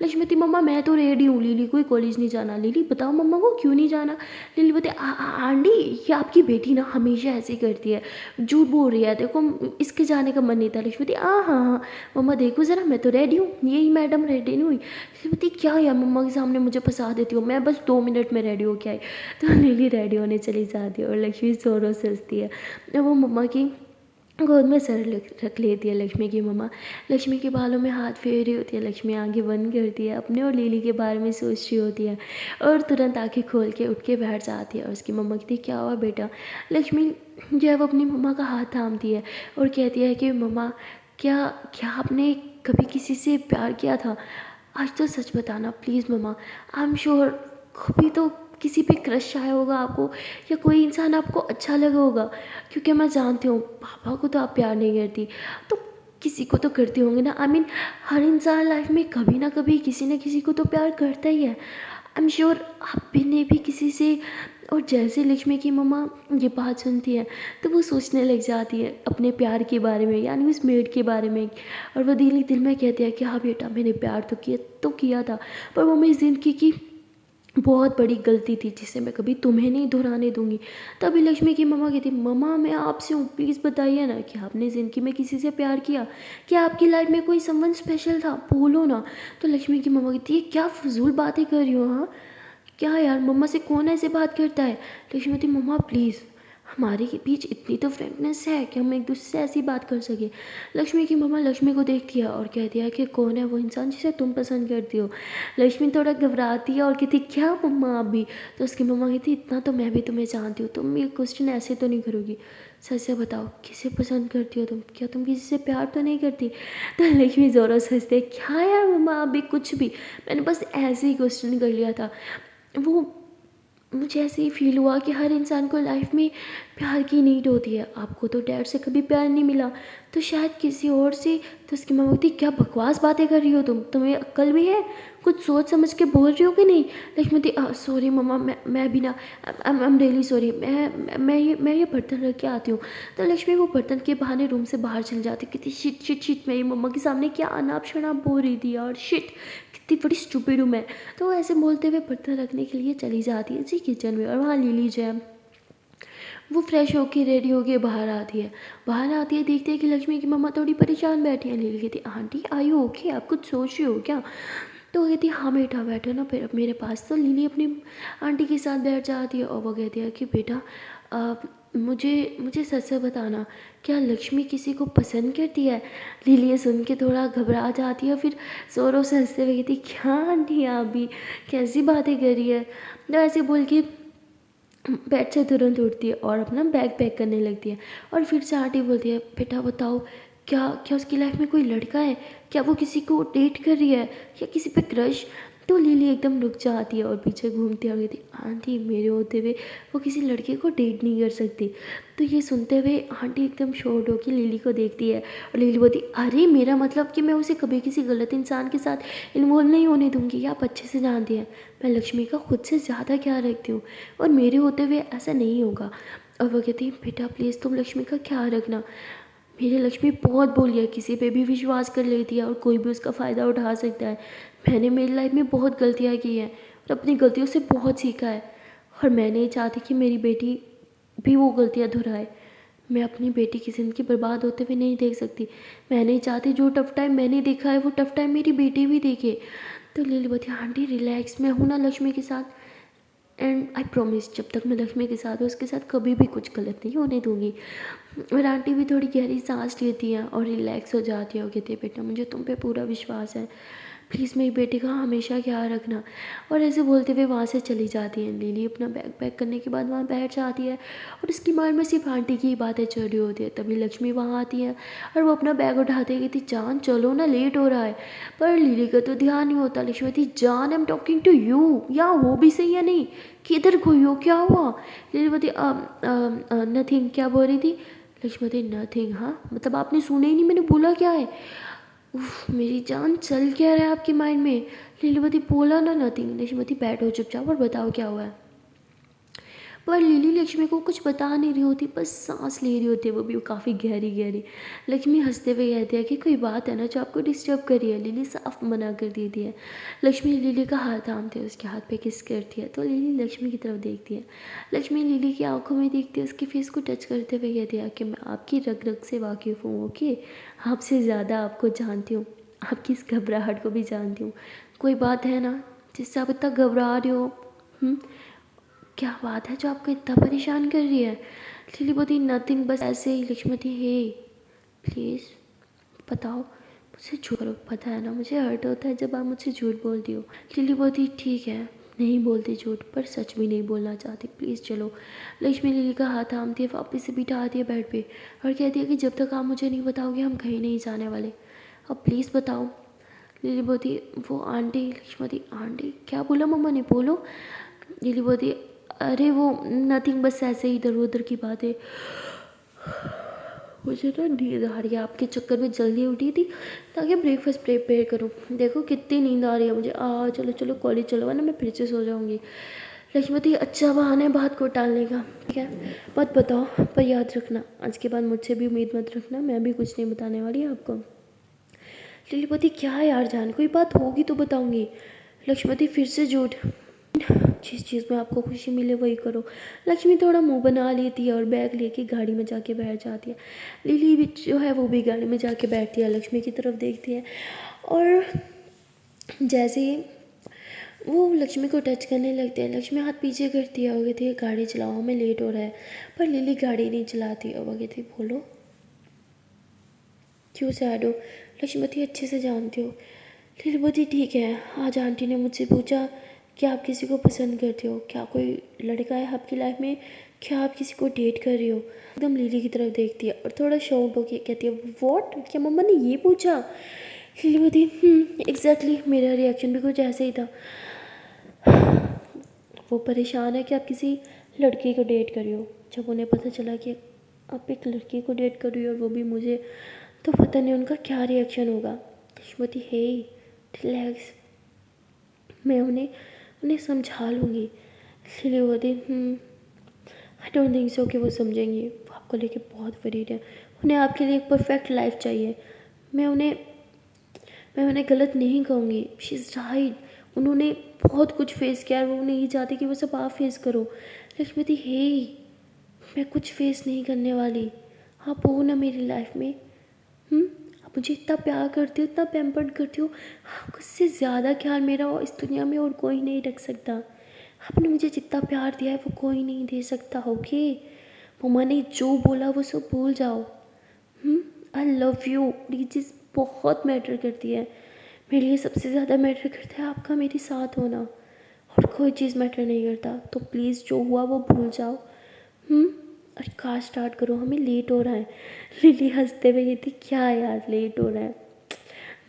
लक्ष्मी कहती मम्मा मैं तो रेडी हूँ, लिली कोई कॉलेज नहीं जाना। लिली बताओ मम्मा को क्यों नहीं जाना। लिली बोलती आंटी ये आपकी बेटी ना हमेशा ऐसे ही करती है, झूठ बोल रही है, देखो इसके जाने का मन नहीं था। लक्ष्मी बोलती हाँ हाँ हाँ मम्मा देखो ज़रा मैं तो रेडी हूँ, यही मैडम रेडी नहीं हुई। लक्ष्मी बोलती क्या यार मम्मा के सामने मुझे फंसा देती हो, मैं बस 2 मिनट में रेडी हो के आई। तो लिली रेडी होने चली जाती है और लक्ष्मी जोरों से हंसती है। तो वो मम्मा की गोद में सर रख लेती है लक्ष्मी की मम्मा। लक्ष्मी के बालों में हाथ फेर रही होती है, लक्ष्मी आंखें बंद करती है, अपने और लिली के बारे में सोच रही होती है और तुरंत आंखें खोल के उठ के बैठ जाती है। और उसकी मम्मा कहती है क्या हुआ बेटा। लक्ष्मी जो है वो अपनी मम्मा का हाथ थामती है और कहती है कि मम्मा क्या क्या आपने कभी किसी से प्यार किया था, आज तो सच बताना प्लीज़ मम्मा। आई एम श्योर कभी तो किसी पे क्रश आया होगा आपको या कोई इंसान आपको अच्छा लगा होगा, क्योंकि मैं जानती हूँ पापा को तो आप प्यार नहीं करती तो किसी को तो करते होंगे ना। आई मीन हर इंसान लाइफ में कभी ना कभी किसी न किसी को तो प्यार करता ही है। आई एम श्योर आप भी ने भी किसी से। और जैसे लक्ष्मी की मम्मा ये बात सुनती है तो वो सोचने लग जाती है अपने प्यार के बारे में, यानी उस मेड के बारे में। और वो दिल ही दिल में कहती है कि हाँ बेटा मैंने प्यार तो किया था, पर वो मेरी ज़िंदगी की बहुत बड़ी गलती थी जिसे मैं कभी तुम्हें नहीं दोहराने दूंगी। तभी लक्ष्मी की मम्मा कहती मम्मा मैं आपसे हूँ प्लीज़ बताइए ना कि आपने ज़िंदगी में किसी से प्यार किया, क्या आपकी लाइफ में कोई समवन स्पेशल था, बोलो ना। तो लक्ष्मी की मम्मा कहती है क्या फजूल बातें कर रही हो। हाँ क्या यार मम्मा से कौन ऐसे बात करता है। लक्ष्मी कहती मम्मा प्लीज़ हमारे के बीच इतनी तो फ्रेंकनेस है कि हम एक दूसरे से ऐसी बात कर सके। लक्ष्मी की मम्मा लक्ष्मी को देखती है और कहती है कि कौन है वो इंसान जिसे तुम पसंद करती हो। लक्ष्मी थोड़ा घबराती है और कहती क्या मम्मा अभी। तो उसकी मम्मा कहती इतना तो मैं भी तुम्हें जानती हूँ, तुम ये क्वेश्चन ऐसे तो नहीं करोगी, सच से बताओ किसे पसंद करती हो तुम, क्या तुम किसी से प्यार तो नहीं करती। तो लक्ष्मी ज़ोरों से हंसते क्या यार मम्मा अभी कुछ भी, मैंने बस ऐसे ही क्वेश्चन कर लिया था। वो मुझे ऐसे ही फील हुआ कि हर इंसान को लाइफ में प्यार की नीड होती है। आपको तो डैड से कभी प्यार नहीं मिला, तो शायद किसी और से। तो उसकी माँ बोलती, क्या बकवास बातें कर रही हो तुम, तुम्हें अक्ल भी है, कुछ सोच समझ के बोल रही हो कि नहीं। लक्ष्मी बोलती, सॉरी मम्मा, मैं भी ना, आई एम रियली सॉरी, मैं ये बर्तन रख के आती हूँ। तो लक्ष्मी वो बर्तन के बहाने रूम से बाहर चल जाती, कितनी शिट शिट शिट, मेरी मम्मा के सामने क्या अनाप शनाप बोल रही थी यार, शिट, कितनी बड़ी स्टूपिड हूँ मैं। तो ऐसे बोलते हुए बर्तन रखने के लिए चली जाती है जी किचन में, और वहाँ लिली जो है वो फ्रेश होके रेडी होके बाहर आती है। बाहर आती है, देखती है कि लक्ष्मी की मम्मा थोड़ी परेशान बैठी है। लिली कहती, आंटी आर यू ओके, आप कुछ सोच रही हो क्या। तो वो कहती है, हाँ बेटा बैठो ना फिर मेरे पास। तो लिली अपनी आंटी के साथ बैठ जाती है, और वो कहती है कि बेटा मुझे सच से बताना, क्या लक्ष्मी किसी को पसंद करती है। लिली ये सुन के थोड़ा घबरा जाती है, फिर जोरों से हंसते हुए कहती, क्या आंटी आप भी कैसी बातें कर रही है। तो ऐसे बोल के बेड से तुरंत उठती है और अपना बैग पैक करने लगती है। और फिर से आंटी बोलती है, बेटा बताओ, क्या क्या उसकी लाइफ में कोई लड़का है, क्या वो किसी को डेट कर रही है, या किसी पे क्रश। तो लिली एकदम रुक जाती है और पीछे घूमती आ गई थी, आंटी मेरे होते हुए वो किसी लड़के को डेट नहीं कर सकती। तो ये सुनते हुए आंटी एकदम शॉक्ड होकर लिली को देखती है, और लिली बोलती, अरे मेरा मतलब कि मैं उसे कभी किसी गलत इंसान के साथ इन्वॉल्व नहीं होने दूंगी, आप अच्छे से जानती हैं मैं लक्ष्मी का खुद से ज़्यादा ख्याल रखती हूँ, और मेरे होते हुए ऐसा नहीं होगा। और वो कहती, बेटा प्लीज़ तुम लक्ष्मी का ख्याल रखना, मेरी लक्ष्मी बहुत बोली है, किसी पे भी विश्वास कर लेती है और कोई भी उसका फ़ायदा उठा सकता है। मैंने मेरी लाइफ में बहुत गलतियाँ की हैं और अपनी गलतियों से बहुत सीखा है, और मैं नहीं चाहती कि मेरी बेटी भी वो गलतियाँ दोहराए। मैं अपनी बेटी की ज़िंदगी बर्बाद होते हुए नहीं देख सकती। मैं नहीं चाहती जो टफ़ टाइम मैंने देखा है वो टफ़ टाइम मेरी बेटी भी देखे। तो लिली बोलती, आंटी रिलैक्स, मैं हूँ ना लक्ष्मी के साथ, एंड आई प्रॉमिस जब तक मैं लक्ष्मी के साथ हूँ उसके साथ कभी भी कुछ गलत नहीं होने दूँगी। और आंटी भी थोड़ी गहरी सांस लेती हैं और रिलैक्स हो जाती है, और कहती है, बेटा मुझे तुम पे पूरा विश्वास है, प्लीज़ मेरी बेटी का हमेशा ख्याल रखना। और ऐसे बोलते हुए वहाँ से चली जाती है। लिली अपना बैग पैक करने के बाद वहाँ बैठ जाती है, और उसकी माइंड में सिर्फ आंटी की ही बातें चल रही होती है। तभी लक्ष्मी वहाँ आती है, और वो अपना बैग उठाते कहती, जान चलो ना, लेट हो रहा है। पर लिली का तो ध्यान नहीं होता। लक्ष्मी कहती, जान I am talking to you, या हो भी सही या नहीं, किधर खोई हो, क्या हुआ। लिली बोलती, नथिंग, क्या बोल रही थी। लक्ष्मी, नथिंग, हाँ मतलब आपने सुना ही नहीं मैंने बोला क्या है। उफ, मेरी जान चल क्या रहा है आपके माइंड में। लीलावती, बोला ना नथिंग। लक्ष्मीवती, बैठो चुपचाप और बताओ क्या हुआ है। पर लिली लक्ष्मी को कुछ बता नहीं रही होती, बस सांस ले रही होती है, वो भी काफ़ी गहरी गहरी। लक्ष्मी हंसते हुए कहती है कि कोई बात है ना जो आपको डिस्टर्ब कर रही है। लिली साफ मना कर देती है। लक्ष्मी लिली का हाथ थामती है, उसके हाथ पे किस करती है, तो लिली लक्ष्मी की तरफ देखती है। लक्ष्मी लिली की आंखों में देखती है, उसके फेस को टच करते हुए कहती है कि मैं आपकी रग रग से वाकिफ़ हूँ, ओके, आपसे ज़्यादा आपको जानती हूँ, आपकी इस घबराहट को भी जानती हूँ। कोई बात है ना जिससे आप इतना घबरा रही हो। हम्म, क्या बात है जो आपको इतना परेशान कर रही है। लिली बोली, नथिंग, बस ऐसे ही। लक्ष्मती, हे प्लीज़ बताओ, मुझसे झूठ करो, पता है ना मुझे हर्ट होता है जब आप मुझसे झूठ बोलती हो। लिली बोली, ठीक है नहीं बोलती झूठ, पर सच भी नहीं बोलना चाहती, प्लीज़ चलो। लक्ष्मी लिली का हाथ थामती है, वापस से बिठाती है बेड पे, और कहती है कि जब तक आप मुझे नहीं बताओगे हम कहीं नहीं जाने वाले, अब प्लीज़ बताओ। लिली बोली, वो आंटी। लक्ष्मी, आंटी क्या बोला मम्मा ने, बोलो। लिली बोली, अरे वो नथिंग, बस ऐसे ही इधर उधर की बातें। मुझे ना नींद आ रही है, आपके चक्कर में जल्दी उठी थी ताकि ब्रेकफास्ट प्रिपेयर करूँ। देखो कितनी नींद आ रही है मुझे। चलो चलो कॉलेज चलो, वरना मैं फिर से सो जाऊँगी। लक्ष्मती, अच्छा बहाना है बात को टालने का, ठीक है मत बताओ, पर याद रखना आज के बाद मुझसे भी उम्मीद मत रखना, मैं भी कुछ नहीं बताने वाली आपको। लिलीपति, क्या यार जान, कोई बात होगी तो बताऊँगी। लक्ष्मती, फिर से झूठ, जिस चीज़ में आपको खुशी मिले वही करो। लक्ष्मी थोड़ा मुंह बना लेती है और बैग लेके गाड़ी में जाके बैठ जाती है। लिली भी जो है वो भी गाड़ी में जाके बैठती है, लक्ष्मी की तरफ देखती है, और जैसे ही वो लक्ष्मी को टच करने लगती है, लक्ष्मी हाथ पीछे करती है और कहती है, गाड़ी चलाओ हमें लेट हो रहा है। पर लिली गाड़ी नहीं चलाती और वो कहती, बोलो क्यों सैड हो। लक्ष्मीवती, अच्छे से जानती हो। लिली बोलती, ठीक है, आज आंटी ने मुझसे पूछा कि आप किसी को पसंद करते हो, क्या कोई लड़का है आपकी लाइफ में, क्या आप किसी को डेट कर रही हो। एकदम लिली की तरफ देखती है और थोड़ा शॉक होकर कहती है, व्हाट, क्या मम्मा ने ये पूछा। लिली बोलती, एग्जैक्टली, मेरा रिएक्शन भी कुछ ऐसे ही था। वो परेशान है कि आप किसी लड़की को डेट कर रही हो। जब उन्हें पता चला कि आप एक लड़की को डेट कर रही हो और वो भी मुझे, तो पता नहीं उनका क्या रिएक्शन होगा। लक्ष्मती हे रिलैक्स, मैं उन्हें उन्हें समझा लूँगी। इसलिए बोलती आई डोंट थिंक सो कि वो समझेंगी। वो आपको लेके बहुत वरीड है, उन्हें आपके लिए एक परफेक्ट लाइफ चाहिए। मैं उन्हें मैं उन्हें गलत नहीं कहूँगी, शी इज़ राइट। उन्होंने बहुत कुछ फेस किया है, वो नहीं चाहती कि वो सब आप फेस करो। लक्ष्मती हे मैं कुछ फेस नहीं करने वाली, आप हो ना मेरी लाइफ में। आप मुझे इतना प्यार करती हो, इतना पैम्पर्ड करती हो, आपको इससे ज़्यादा ख्याल मेरा और इस दुनिया में और कोई नहीं रख सकता। आपने मुझे जितना प्यार दिया है वो कोई नहीं दे सकता। ओके मम्मा ने जो बोला वो सब भूल जाओ। आई लव यू, ये चीज़ बहुत मैटर करती है मेरे लिए। सबसे ज़्यादा मैटर करता है आपका मेरे साथ होना, और कोई चीज़ मैटर नहीं करता। तो प्लीज़ जो हुआ वो भूल जाओ। अरे कार स्टार्ट करो, हमें लेट हो रहा है। लिली हंसते हुए कहती क्या यार लेट हो रहा है।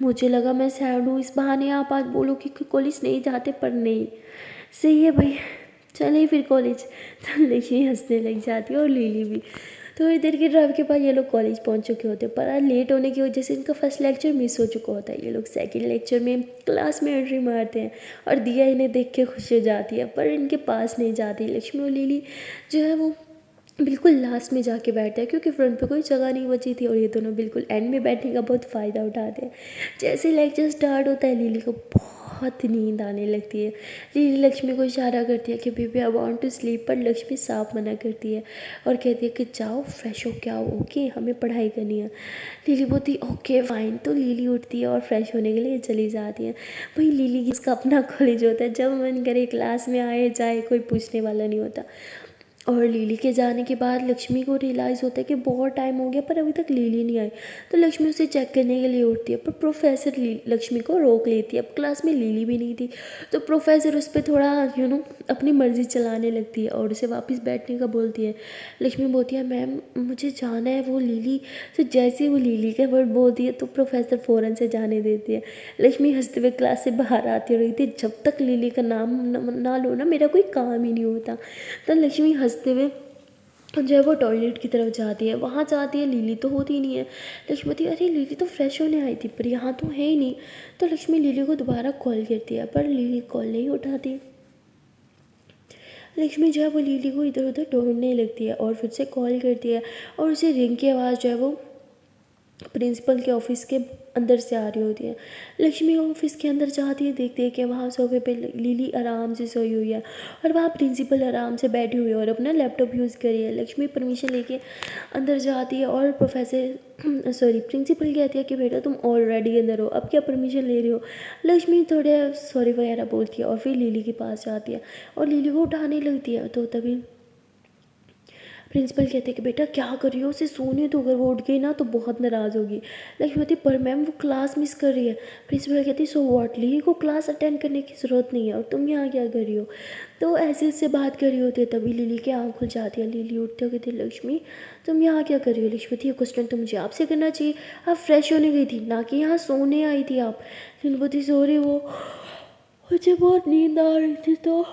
मुझे लगा मैं सैड हूँ, इस बहाने आप आज बोलो कि कॉलेज नहीं जाते, पर नहीं। सही है भाई, चले फिर कॉलेज। तो लक्ष्मी हंसने लग जाती है और लिली भी। थोड़ी देर के ड्राइव के बाद ये लोग कॉलेज पहुंच चुके होते हैं, पर आज लेट होने की वजह से इनका फर्स्ट लेक्चर मिस हो चुका होता है। ये लोग सेकंड लेक्चर में क्लास में एंट्री मारते हैं और दिया इन्हें देख के खुश हो जाती है, पर इनके पास नहीं जाती। लक्ष्मी और लिली जो है वो बिल्कुल लास्ट में जाके बैठते हैं, क्योंकि फ्रंट पे कोई जगह नहीं बची थी और ये दोनों बिल्कुल एंड में बैठने का बहुत फ़ायदा उठाते हैं। जैसे लेक्चर स्टार्ट होता है लिली को बहुत नींद आने लगती है। लिली लक्ष्मी को इशारा करती है कि baby I want to sleep, पर लक्ष्मी साफ मना करती है और कहती है कि जाओ फ्रेश हो के आओ, ओके हमें पढ़ाई करनी है। लिली बोलती ओके फाइन। तो लिली उठती है और फ्रेश होने के लिए चली जाती है। वही लिली की उसका अपना कॉलेज होता है, जब मन करे क्लास में आए जाए, कोई पूछने वाला नहीं होता। और लिली के जाने के बाद लक्ष्मी को रियलाइज़ होता है कि बहुत टाइम हो गया पर अभी तक लिली नहीं आई। तो लक्ष्मी उसे चेक करने के लिए उठती है, पर प्रोफेसर लक्ष्मी को रोक लेती है। अब क्लास में लिली भी नहीं थी, तो प्रोफेसर उस पर थोड़ा अपनी मर्ज़ी चलाने लगती है और उसे वापस बैठने का बोलती है। लक्ष्मी बोलती है मैम मुझे जाना है। वो लिली, तो जैसे ही वो लिली के वर्ड बोलती है तो प्रोफेसर फ़ौरन से जाने देती है। लक्ष्मी हंसते हुए क्लास से बाहर आती रही थी, जब तक लिली का नाम ना लो ना मेरा कोई काम ही नहीं होता। तो लक्ष्मी हंसते हुए जो है वो टॉयलेट की तरफ जाती है। वहाँ जाती है, लिली तो होती नहीं है। लक्ष्मी बोलती है अरे लिली तो फ्रेश होने आई थी पर यहाँ तो है ही नहीं। तो लक्ष्मी लिली को दोबारा कॉल करती है, पर लिली कॉल नहीं उठाती। लक्ष्मी जो है वो लिली को इधर उधर ढूंढने लगती है और फिर से कॉल करती है, और उसे रिंग की आवाज़ जो है वो प्रिंसिपल के ऑफिस के अंदर से आ रही होती है। लक्ष्मी ऑफिस के अंदर जाती है, देखती है कि वहाँ सोफे पे लिली आराम से सोई हुई है और वहाँ प्रिंसिपल आराम से बैठी हुई है और अपना लैपटॉप यूज़ कर रही है। लक्ष्मी परमिशन लेके अंदर जाती है और प्रिंसिपल कहती है कि बेटा तुम ऑलरेडी अंदर हो, अब क्या परमिशन ले रही हो। लक्ष्मी थोड़े सॉरी वगैरह बोलती है और फिर लिली के पास जाती है और लिली को उठाने लगती है। तो तभी प्रिंसिपल कहते हैं कि बेटा क्या कर रही हो, उसे सोने दो, अगर वो उठ गई ना तो बहुत नाराज़ होगी। लक्ष्मी कहती पर मैम वो क्लास मिस कर रही है। प्रिंसिपल कहती सो व्हाट, लिली को क्लास अटेंड करने की ज़रूरत नहीं है और तुम यहाँ क्या कर रही हो। तो ऐसे उससे बात कर रही होती है, तभी लिली की आँख खुल जाती है। लिली उठते हो कहती लक्ष्मी तुम यहाँ क्या कर रही हो। लक्ष्मी थी ये क्वेश्चन तो मुझे आपसे करना चाहिए, आप फ्रेश होने गई थी ना कि यहाँ सोने आई थी आप। लिली सॉरी वो मुझे बहुत नींद आ रही थी तो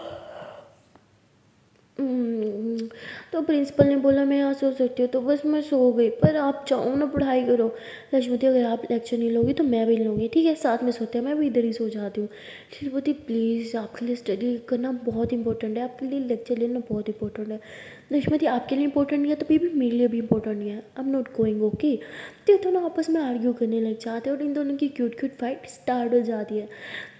प्रिंसिपल ने बोला मैं यहाँ सो सकती हूँ, तो बस मैं सो गई, पर आप जाओ ना पढ़ाई करो। लक्ष्मीवती अगर आप लेक्चर नहीं लोगी तो मैं भी लूँगी, ठीक है साथ में सोते हैं, मैं भी इधर ही सो जाती हूँ। लक्ष्मीवती प्लीज़ आपके लिए स्टडी करना बहुत इंपॉर्टेंट है, आपके लिए लेक्चर लेना बहुत इंपॉर्टेंट है। लक्ष्मीवती आपके लिए इंपॉर्टेंट नहीं है तो भी मेरे लिए भी इंपॉर्टेंट नहीं है, I am not going okay. तो ये दोनों आपस में आर्ग्यू करने लग जाते हैं और इन दोनों की क्यूट क्यूट फाइट स्टार्ट हो जाती है।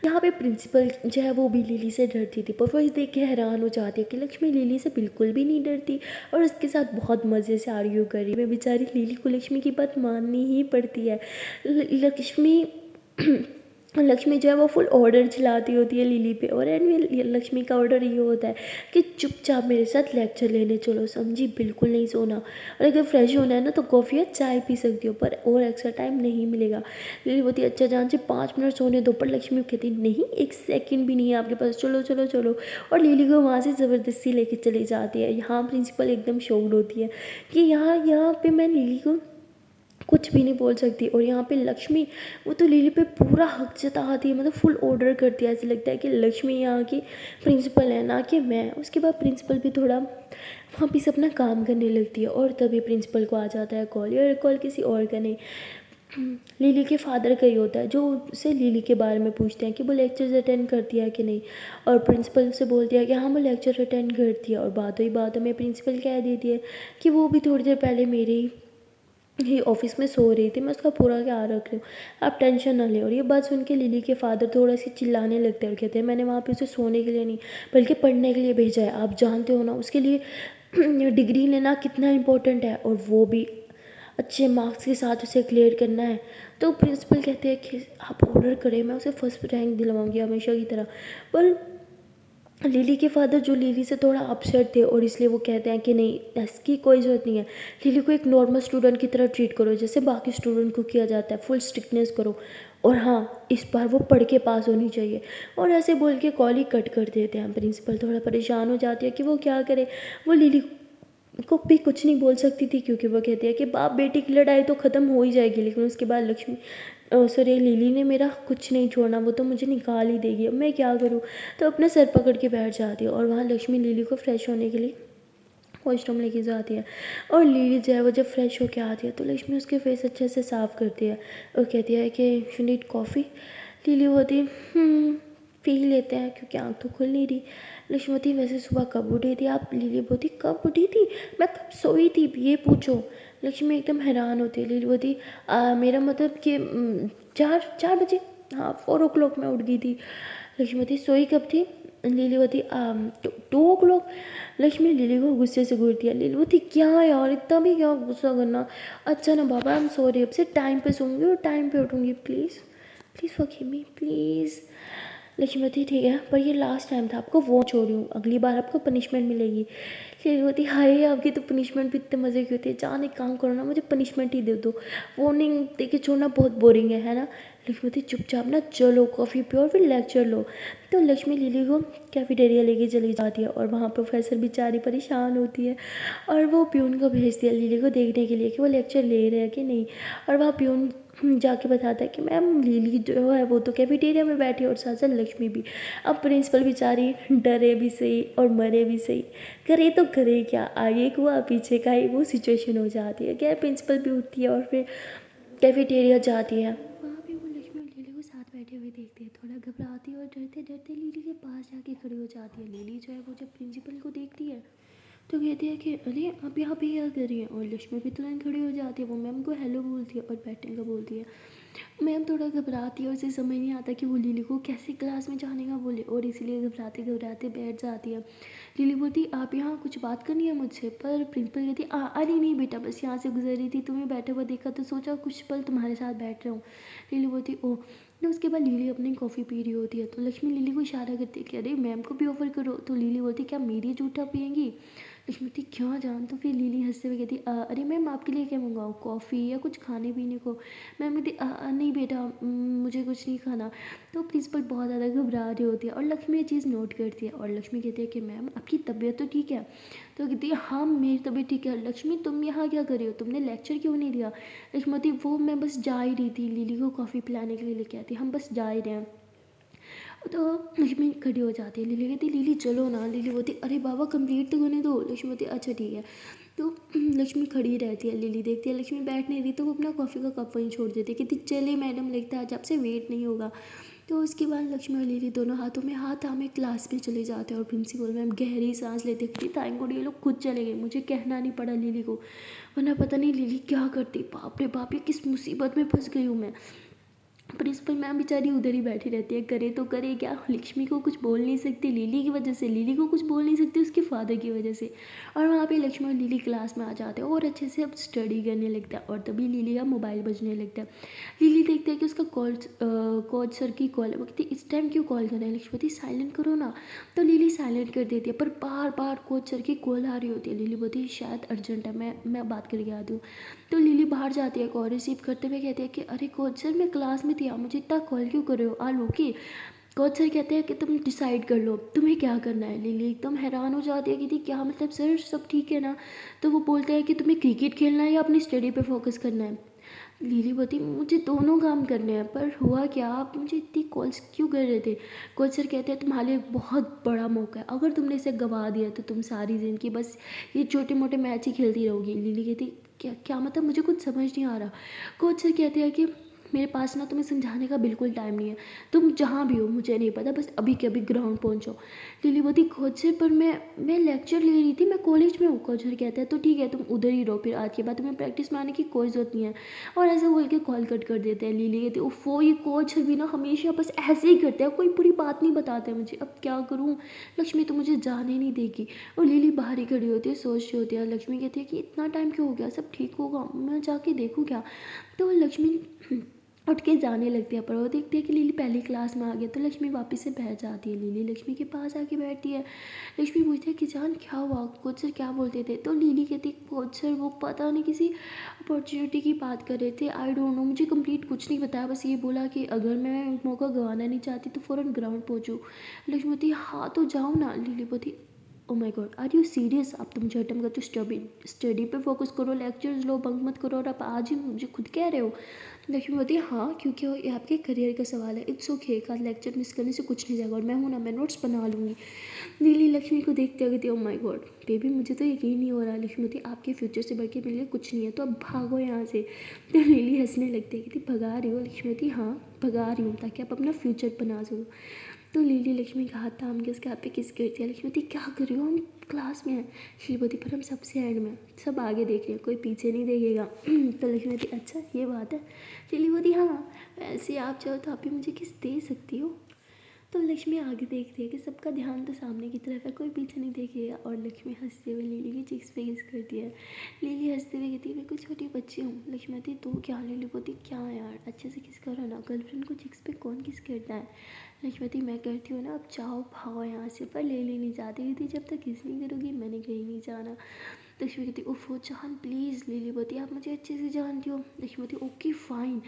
यहाँ पे प्रिंसिपल जो है वो भी लिली से डरती थी, पर वो इस देख के हैरान हो जाती है कि लक्ष्मी लिली से बिल्कुल भी नहीं डरती और उसके साथ बहुत मज़े से आर्ग्यू कर रही है। बेचारी लिली को लक्ष्मी की बात माननी ही पड़ती है। लक्ष्मी जो है वो फुल ऑर्डर चलाती होती है लिली पे, और एंड में लक्ष्मी का ऑर्डर ये होता है कि चुपचाप मेरे साथ लेक्चर लेने चलो, समझी, बिल्कुल नहीं सोना, और अगर फ्रेश होना है ना तो कॉफ़ी या चाय पी सकती हो पर और एक्स्ट्रा टाइम नहीं मिलेगा। लिली बोलती अच्छा जान से 5 मिनट सोने दो, पर लक्ष्मी कहती नहीं 1 सेकंड भी नहीं है आपके पास, चलो चलो चलो, और लिली को वहाँ से ज़बरदस्ती लेके चली जाती है। यहाँ प्रिंसिपल एकदम शॉक्ड होती है कि यहाँ पे मैं लिली को कुछ भी नहीं बोल सकती। और यहाँ पे लक्ष्मी, वो तो लिली पे पूरा हक जताती है, मतलब फुल ऑर्डर करती है। ऐसे लगता है कि लक्ष्मी यहाँ की प्रिंसिपल है, ना कि मैं। उसके बाद प्रिंसिपल भी थोड़ा वापस अपना काम करने लगती है, और तभी प्रिंसिपल को आ जाता है कॉल। या कॉल किसी और का नहीं, लिली के फादर का ही होता है, जो उससे लिली के बारे में पूछते हैं कि वो लेक्चर्स अटेंड करती है कि नहीं। और प्रिंसिपल से बोलती है कि हाँ वो लेक्चर अटेंड करती है। और बातों ही बातों में प्रिंसिपल कह देती है कि वो भी थोड़ी देर पहले मेरे ही ऑफिस में सो रही थी, मैं उसका पूरा ख्याल रख रही हूँ, आप टेंशन ना लें। और ये बात सुन के लिली के फादर थोड़ा सी चिल्लाने लगते हैं और कहते हैं मैंने वहाँ पे उसे सोने के लिए नहीं बल्कि पढ़ने के लिए भेजा है, आप जानते हो ना उसके लिए डिग्री लेना कितना इम्पोर्टेंट है, और वो भी अच्छे मार्क्स के साथ उसे क्लियर करना है। तो प्रिंसिपल कहते हैं कि आप ऑर्डर करें, मैं उसे फर्स्ट रैंक दिलवाऊंगी हमेशा की तरह। पर लिली के फादर, जो लिली से थोड़ा अपसेट थे, और इसलिए वो कहते हैं कि नहीं इसकी कोई ज़रूरत नहीं है, लिली को एक नॉर्मल स्टूडेंट की तरह ट्रीट करो जैसे बाकी स्टूडेंट को किया जाता है, फुल स्ट्रिक्टनेस करो, और हाँ इस बार वो पढ़ के पास होनी चाहिए। और ऐसे बोल के कॉल ही कट कर देते हैं। प्रिंसिपल थोड़ा परेशान हो जाती है कि वो क्या करे। वो लिली को भी कुछ नहीं बोल सकती थी, क्योंकि वो कहती है कि बाप बेटी की लड़ाई तो ख़त्म हो ही जाएगी, लेकिन उसके बाद लक्ष्मी सॉरी लिली ने मेरा कुछ नहीं छोड़ना, वो तो मुझे निकाल ही देगी, अब मैं क्या करूँ। तो अपने सर पकड़ के बैठ जाती है, और वहाँ लक्ष्मी लिली को फ्रेश होने के लिए वॉशरूम लेके जाती है। और लिली जो है वो जब फ्रेश होके आती है तो लक्ष्मी उसके फेस अच्छे से साफ़ करती है और कहती है कि यू नीड कॉफ़ी। लिली होती पी लेते हैं क्योंकि आँख तो खुल नहीं रही। लक्ष्मती वैसे सुबह कब उठी थी आप? लिली बोती कब उठी थी, मैं कब सोई थी ये पूछो। लक्ष्मी एकदम हैरान होती है। लिली बोती मेरा मतलब कि 4 बजे, हाँ 4 o'clock मैं उठ गई थी। लक्ष्मती सोई कब थी? लिली बोती 2 o'clock। लक्ष्मी लिली को गुस्से से घूरती है। लिली बोती क्या यार इतना भी क्या गुस्सा करना, अच्छा ना बाबा आई एम सॉरी, अब से टाइम पे सोऊंगी और टाइम पे उठूंगी, please please forgive me please. Lakshmivati ठीक है पर ये लास्ट टाइम था, आपको वो छोड़ रही हूँ, अगली बार आपको पनिशमेंट मिलेगी। लक्ष्मीवती हाय आपकी तो पनिशमेंट भी इतने मज़े की होती है, जान एक काम करो ना मुझे पनिशमेंट ही दे दो, वार्निंग दे के छोड़ना बहुत बोरिंग है ना। लक्ष्मीवती चुपचाप ना चलो कॉफ़ी पियो और फिर लेक्चर लो। तो लक्ष्मी लिली को कैफेटेरिया लेके चली जाती है, और वहाँ प्रोफेसर बेचारी परेशान होती है, और वो प्यून को भेजती है लिली को देखने के लिए कि वो लेक्चर ले रहे हैं कि नहीं। और वहाँ प्यून जाके बताता है कि मैम लिली जो है वो तो कैफेटेरिया में बैठी है और साथ साथ लक्ष्मी भी। अब प्रिंसिपल बेचारी डरे भी सही और मरे भी सही, करे तो करे क्या, आगे हुआ पीछे का ही वो सिचुएशन हो जाती है। खैर प्रिंसिपल भी उठती है और फिर कैफेटेरिया जाती है। वहाँ पे वो लक्ष्मी और लिली को साथ बैठे हुए देखते हैं, थोड़ा घबराती है और डरते डरते लिली के पास जाके खड़ी हो जाती है। लिली जो है वो जब प्रिंसिपल को देखती है तो कहती है कि अरे आप यहाँ पे क्या कर रही हैं, और लक्ष्मी भी तुरंत खड़ी हो जाती है। वो मैम को हेलो बोलती है और बैठने का बोलती है। मैम थोड़ा घबराती है और उसे समझ नहीं आता कि वो लिली को कैसे क्लास में जाने का बोले, और इसीलिए घबराते घबराते बैठ जाती है। लिली बोलती आप यहाँ कुछ बात करनी है मुझसे, पर प्रिंसिपल कहती अरे नहीं बेटा बस यहाँ से गुजर रही थी, तुम्हें बैठे हुआ देखा तो सोचा कुछ पल तुम्हारे साथ बैठ रहा हूँ। लिली बोलती ओह। तो उसके बाद लिली अपनी कॉफ़ी पी रही होती है, तो लक्ष्मी लिली को इशारा करती है कि अरे मैम को भी ऑफर करो। तो लिली बोलती क्या मेरी जूठा पियेंगी? लक्ष्मी बोलती क्यों जान? तो फिर लिली हंसते हुए कहती अरे मैम आपके लिए क्या मंगाऊँ, कॉफ़ी या कुछ खाने पीने को? मैम कहती नहीं बेटा मुझे कुछ नहीं खाना। तो प्रिंसिपल बहुत ज़्यादा घबरा रही होती है, और लक्ष्मी ये चीज़ नोट करती है, और लक्ष्मी कहती है कि मैम आपकी तबीयत तो ठीक है? तो कहती है हाँ मेरी तबीयत ठीक है। लक्ष्मी तुम यहाँ क्या कर रही हो, तुमने लेक्चर क्यों नहीं दिया? लक्ष्मी बोलती वो मैं बस जा ही रही थी, लिली को कॉफ़ी पिलाने के लिए लेके आती, हम बस जा ही रहे हैं। तो लक्ष्मी खड़ी हो जाती है। लिली कहती लिली चलो ना। लिली बोलती अरे बाबा कंप्लीट तो करने दो। लक्ष्मी बोलती अच्छा ठीक है। तो लक्ष्मी खड़ी रहती है। लिली देखती है लक्ष्मी बैठ नहीं रही, तो वो अपना कॉफ़ी का कप वहीं छोड़ देती है। कहती चले मैडम लगता है आज आपसे वेट नहीं होगा। तो उसके बाद लक्ष्मी और लिली दोनों हाथों में हाथ थामे क्लास में चले जाते हैं, और प्रिंसिपल मैम गहरी सांस लेते कहती थैंक गॉड ये लोग खुद चले गए, मुझे कहना नहीं पड़ा लिली को, वरना पता नहीं लिली क्या करती। बाप रे बाप ये किस मुसीबत में फंस गई हूँ मैं। प्रिंसिपल मैम बेचारी उधर ही बैठी रहती है, करे तो करे क्या, लक्ष्मी को कुछ बोल नहीं सकती लिली की वजह से, लिली को कुछ बोल नहीं सकती उसके फादर की वजह से। और वहाँ पे लक्ष्मी और लिली क्लास में आ जाते हैं और अच्छे से अब स्टडी करने लगता है, और तभी लिली का मोबाइल बजने लगता है। लिली देखते हैं कि उसका कोच सर की कॉल है। वो कहती इस टाइम क्यों कॉल कर रहे हैं? लक्ष्मी साइलेंट करो ना। तो लिली साइलेंट कर देती है, पर बार बार कोच सर की कॉल आ रही होती है। लिली बोलती है शायद अर्जेंट है, मैं बात करके आती हूँ। तो लिली बाहर जाती है, कॉल रिसीव करते हुए कहती है कि अरे कोच सर मैं क्लास में थी, आप मुझे इतना कॉल क्यों कर रहे हो? आ लो कि कोच सर कहते हैं कि तुम डिसाइड कर लो तुम्हें क्या करना है। लिली एकदम हैरान हो जाती है कि थी क्या मतलब सर सब ठीक है ना? तो वो बोलते हैं कि तुम्हें क्रिकेट खेलना है या अपनी स्टडी पे फोकस करना है। लीली बोलती मुझे दोनों काम करने हैं, पर हुआ क्या, आप मुझे इतनी कॉल्स क्यों कर रहे थे? कोच सर कहते हैं तुम्हारे लिए एक बहुत बड़ा मौका है, अगर तुमने इसे गंवा दिया तो तुम सारी ज़िंदगी बस ये छोटे मोटे मैच ही खेलती रहोगी। लीली कहती क्या क्या मतलब, मुझे कुछ समझ नहीं आ रहा। कोच सर कहते हैं कि मेरे पास ना तुम्हें समझाने का बिल्कुल टाइम नहीं है, तुम जहाँ भी हो मुझे नहीं पता, बस अभी के अभी ग्राउंड पहुँचो। लिली बोलती कोच सर पर मैं लेक्चर ले रही थी, मैं कॉलेज में हूँ। कोच सर कहते हैं तो ठीक है तुम उधर ही रहो, फिर आज के बाद तुम्हें प्रैक्टिस में आने की कोई ज़रूरत नहीं है। और ऐसे बोल के कॉल कट कर देते हैं। लिली कहती है उफ़ो ये कोच भी ना हमेशा बस ऐसे ही करते हैं, कोई पूरी बात नहीं बताते मुझे, अब क्या करूँ, लक्ष्मी तो मुझे जाने नहीं देगी। और लिली बाहर ही खड़ी होती है, सोच रही होती है। लक्ष्मी कहती है कि इतना टाइम क्यों हो गया, सब ठीक होगा, मैं जाके देखूँ क्या। तो लक्ष्मी उठ के जाने लगती है, पर वो देखती है कि लिली पहली क्लास में आ गई, तो लक्ष्मी वापस से बैठ जाती है। लिली लक्ष्मी के पास आके बैठती है। लक्ष्मी पूछती है कि जान क्या हुआ, कोच सर क्या बोलते थे? तो लिली कहती है कोच सर वो पता नहीं किसी अपॉर्चुनिटी की बात कर रहे थे, आई डोंट नो, मुझे कंप्लीट कुछ नहीं बताया, बस ये बोला कि अगर मैं मौका गंवाना नहीं चाहती तो फ़ौरन ग्राउंड पहुँचूँ। लक्ष्मी बोलती हाँ तो जाओ ना। लिली बोलती oh my God are you serious, अब तुम मुझे अटेम्प्ट करते स्टडी पे फोकस करो, लेक्चर्स लो, बंक मत करो, और आप आज ही मुझे खुद कह रहे हो। लक्ष्मी बोलती है हाँ क्योंकि ये आपके करियर का सवाल है, इट्स ओके, एक आध लेक्चर मिस करने से कुछ नहीं जाएगा, और मैं हूँ ना, मैं नोट्स बना लूँगी। नीली लक्ष्मी को देखते हुए ओ माय गॉड बेबी मुझे तो यकीन नहीं हो रहा। लक्ष्मी बोलती आपके फ्यूचर से बढ़ के मेरे लिए कुछ नहीं है, तो अब भागो यहाँ से। तो नीली हंसने लगती है, कहती भगा रही हो? लक्ष्मी बोलती हाँ भगा रही हूँ, ताकि आप अपना फ्यूचर बना सको। तो लीली लक्ष्मी का हाथ थाम के उसके हाथ पे किस करती है। लक्ष्मी बोलती क्या कर रही हो, हम क्लास में हैं। लीली बोलती पर हम सबसे एंड में, सब आगे देख रहे हैं, कोई पीछे नहीं देखेगा। तो लक्ष्मी बोलती अच्छा ये बात है। लीली बोलती हाँ वैसे आप चाहो तो आप भी मुझे किस दे सकती हो। तो लक्ष्मी आगे देखती है कि सबका ध्यान तो सामने की तरफ है, कोई पीछे नहीं देखेगा, और लक्ष्मी हंसते हुए लिली की चिक्स पे किस करती है। लिली हंसते हुए कहती है मैं कोई छोटी बच्ची हूँ। लक्ष्मी कहती तो क्या? लिली बोलती क्या यार अच्छे से किस करो ना, गर्लफ्रेंड को चिक्स पे कौन किस करता है। लक्ष्मी कहती मैं करती हूँ ना, अब जाओ भागो यहाँ से। पर ले लेनी चाहती थी जब तक किस नहीं करोगी मैंने कहीं नहीं जाना। लक्ष्मी कहती उफ़ो जान प्लीज़। लिली बोलती आप मुझे अच्छे से जानती हो। लक्ष्मी बोलती ओके फ़ाइन।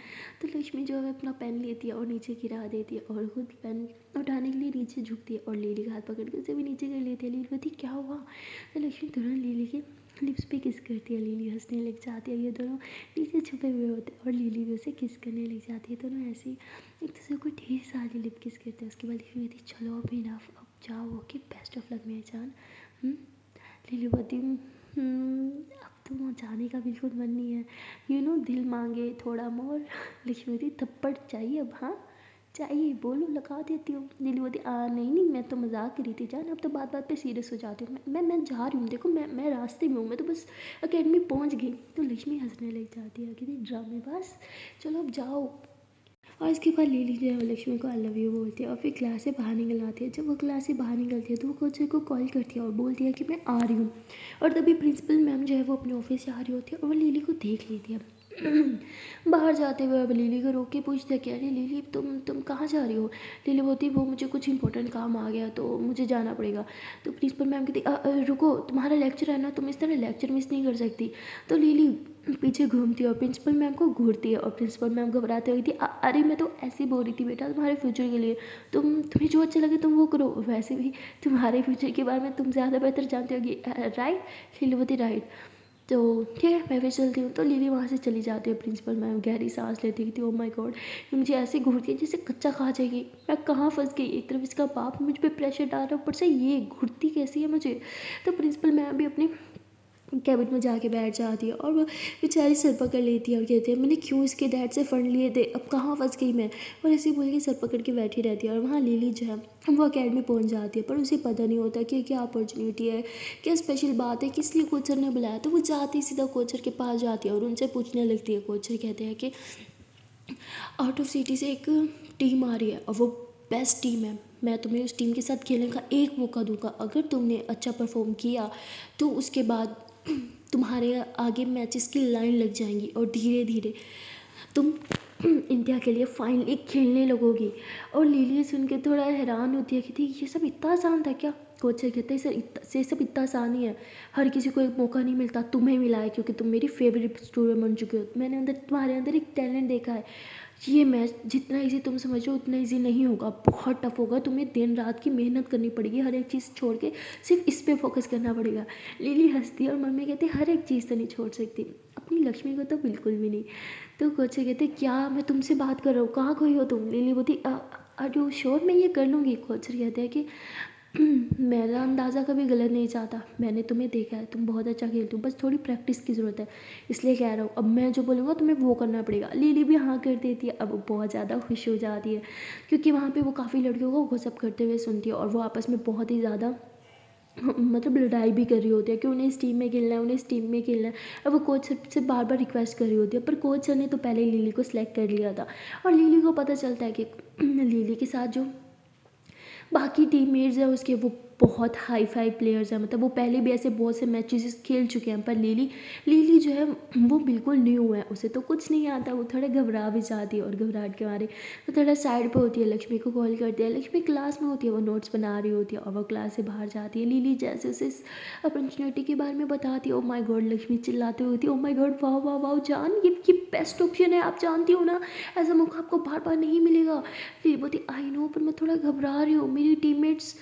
तो लक्ष्मी जो है अपना पेन लेती है और नीचे गिरा देती है, और खुद पेन उठाने के लिए नीचे झुकती है, और लिली का हाथ पकड़ के उसे भी नीचे कर लेती है। लिली बोलती क्या हुआ? तो लक्ष्मी तुरंत लिली के लिप्स पे किस करती है। लिली हंसने लग जाती है, ये दोनों नीचे छुपे हुए होते हैं, और लिली भी उसे किस करने लग जाती है। दोनों ऐसे ही एक दूसरे को ढेर सारी लिप किस करते हैं। उसके बाद लिली कहती चलो अब इनफ, अब जाओ, ओके बेस्ट ऑफ लक मेरी जान। लिली बोलती अब तो वहाँ जाने का बिल्कुल मन नहीं है, यू नो दिल मांगे थोड़ा मोर। लक्ष्मी बोलती थप्पड़ चाहिए अब? हाँ चाहिए, बोलो लगा देती हूँ। लिली बोलती नहीं नहीं मैं तो मजाक करी थी जान, अब तो बात बात पे सीरियस हो जाती हूँ, मैं जा रही हूँ, देखो मैं रास्ते में हूँ, मैं तो बस अकेडमी पहुँच गई। तो लक्ष्मी हंसने लग जाती है, कहती ड्रामेबाज चलो अब जाओ। और इसके बाद लिली जो है लक्ष्मी को आई लव यू बोलती है, और फिर क्लास से बाहर निकल आती है। जब वो क्लास से बाहर निकलती है तो वो कोच को कॉल करती है और बोलती है कि मैं आ रही हूँ। और तभी प्रिंसिपल मैम जो है वो अपने ऑफिस से आ रही होती है, और वो लिली को देख लेती है। बाहर जाते हुए अब लिली को रोक के पूछते हैं कि अरे लिली तुम कहाँ जा रही हो। लिली बोलती वो मुझे कुछ इंपॉर्टेंट काम आ गया तो मुझे जाना पड़ेगा। तो प्रिंसिपल मैम कहती रुको तुम्हारा लेक्चर है ना, तुम इस तरह लेक्चर मिस नहीं कर सकती। तो लिली पीछे घूमती है और प्रिंसिपल मैम को घूरती है, और प्रिंसिपल मैम घबराते हुए थी अरे मैं तो ऐसे ही बोल रही थी बेटा तुम्हारे फ्यूचर के लिए, तुम्हें जो अच्छा लगे तुम वो करो, वैसे भी तुम्हारे फ्यूचर के बारे में तुम ज़्यादा बेहतर जानते होगी राइट। लिली बोलती राइट। तो ठीक है मैं फिर चलती हूँ। तो लिली वहाँ से चली जाती है। प्रिंसिपल मैम गहरी सांस लेती थी, ओ माय गॉड ये मुझे ऐसे घूरती है जैसे कच्चा खा जाएगी, मैं कहाँ फंस गई। एक तरफ इसका बाप मुझ पर प्रेशर डाल रहा है, ऊपर से ये घुरती कैसी है मुझे। तो प्रिंसिपल मैम भी अपनी कैबिन में जाके बैठ जाती है, और वो बेचारी सर पकड़ लेती है और कहती है मैंने क्यों इसके डैड से फ़ंड लिए थे, अब कहाँ फंस गई मैं। और ऐसे बोल के सर पकड़ के बैठी रहती है। और वहाँ लिली जो है वो अकेडमी पहुँच जाती है, पर उसे पता नहीं होता कि क्या अपॉर्चुनिटी है, क्या स्पेशल बात है, किस लिए कोच सर ने बुलाया। तो वो जाती सीधा कोच सर के पास जाती है और उनसे पूछने लगती है। कोच सर कहते हैं कि आउट ऑफ सिटी से एक टीम आ रही है और वो बेस्ट टीम है, मैं तुम्हें उस टीम के साथ खेलने का एक मौका दूंगा, अगर तुमने अच्छा परफॉर्म किया तो उसके बाद तुम्हारे आगे मैचेस की लाइन लग जाएंगी, और धीरे धीरे तुम इंडिया के लिए फाइनली खेलने लगोगी। और लिली सुन के थोड़ा हैरान होती है कि ये सब इतना आसान था क्या। कोच सर कहते हैं सर ये सब इतना आसान ही है, हर किसी को एक मौका नहीं मिलता, तुम्हें मिला है क्योंकि तुम मेरी फेवरेट स्टूडेंट बन चुके हो, मैंने तुम्हारे अंदर एक टैलेंट देखा है। ये मैच जितना इजी तुम समझो उतना इजी नहीं होगा, बहुत टफ होगा, तुम्हें दिन रात की मेहनत करनी पड़ेगी, हर एक चीज़ छोड़ के सिर्फ इस पे फोकस करना पड़ेगा। लिली हंसती है और मन में कहती हर एक चीज़ तो नहीं छोड़ सकती, अब अपनी लक्ष्मी को तो बिल्कुल भी नहीं। तो कोच सर कहते क्या मैं तुमसे बात कर रहा हूँ, कहाँ खोई हो तुम? लिली बोलती आर यू श्योर मैं ये कर लूँगी? कोच सर कहते हैं कि मेरा अंदाज़ा कभी गलत नहीं जाता, मैंने तुम्हें देखा है, तुम बहुत अच्छा खेलती हो, बस थोड़ी प्रैक्टिस की ज़रूरत है, इसलिए कह रहा हूँ। अब मैं जो बोलूँगा तुम्हें वो करना पड़ेगा। लिली भी हाँ कर देती है। अब वो बहुत ज़्यादा खुश हो जाती है क्योंकि वहाँ पे वो काफ़ी लड़कियों को गॉसिप करते हुए सुनती है और वो आपस में बहुत ही ज़्यादा मतलब लड़ाई भी कर रही होती है कि उन्हें इस टीम में खेलना है, उन्हें इस टीम में खेलना है। अब वो कोच सर से बार बार रिक्वेस्ट कर रही होती है, पर कोच सर ने तो पहले ही लिली को सिलेक्ट कर लिया था। और लिली को पता चलता है कि लिली के साथ जो बाकी टीममेट्स हैं उसके वो बहुत हाई फाई प्लेयर्स हैं, मतलब वो पहले भी ऐसे बहुत से मैचेस खेल चुके हैं। पर लिली लिली जो है वो बिल्कुल न्यू है, उसे तो कुछ नहीं आता, वो थोड़ा घबरा भी जाती है और घबराहट के मारे वो थोड़ा साइड पे होती है। लक्ष्मी को कॉल करती है, लक्ष्मी क्लास में होती है, वो नोट्स बना रही होती है और वो क्लास से बाहर जाती है। लिली जैसे उसे अपॉर्चुनिटी के बारे में बताती है, ओ माय गॉड, लक्ष्मी चिल्लाते होती है, ओ माय गॉड वाह वाह वाह जान, ये बेस्ट ऑप्शन है, आप जानती हो ना ऐसा मौका आपको बार बार नहीं मिलेगा। लिली बोलती आई नो, पर मैं थोड़ा घबरा रही हूँ, मेरी टीममेट्स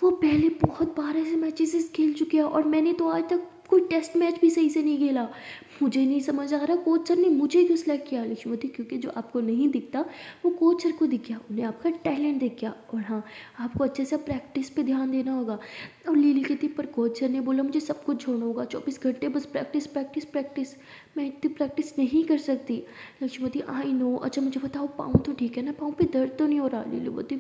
वो पहले बहुत बार ऐसे मैचेस खेल चुके हैं और मैंने तो आज तक कोई टेस्ट मैच भी सही से नहीं खेला, मुझे नहीं समझ आ रहा कोच सर ने मुझे क्यों सिलेक्ट किया। लक्ष्मीवती क्योंकि जो आपको नहीं दिखता वो कोच सर को दिख गया, उन्हें आपका टैलेंट दिख गया और हाँ आपको अच्छे से प्रैक्टिस पे ध्यान देना होगा। और लिली कहती पर कोच सर ने बोला मुझे सब कुछ छोड़ना होगा, 24 घंटे बस प्रैक्टिस प्रैक्टिस प्रैक्टिस, मैं इतनी प्रैक्टिस नहीं कर सकती। लक्ष्मीवती आई नो, अच्छा मुझे बताओ पाँव तो ठीक है ना, पाँव पे दर्द तो नहीं हो रहा? लिली बोलती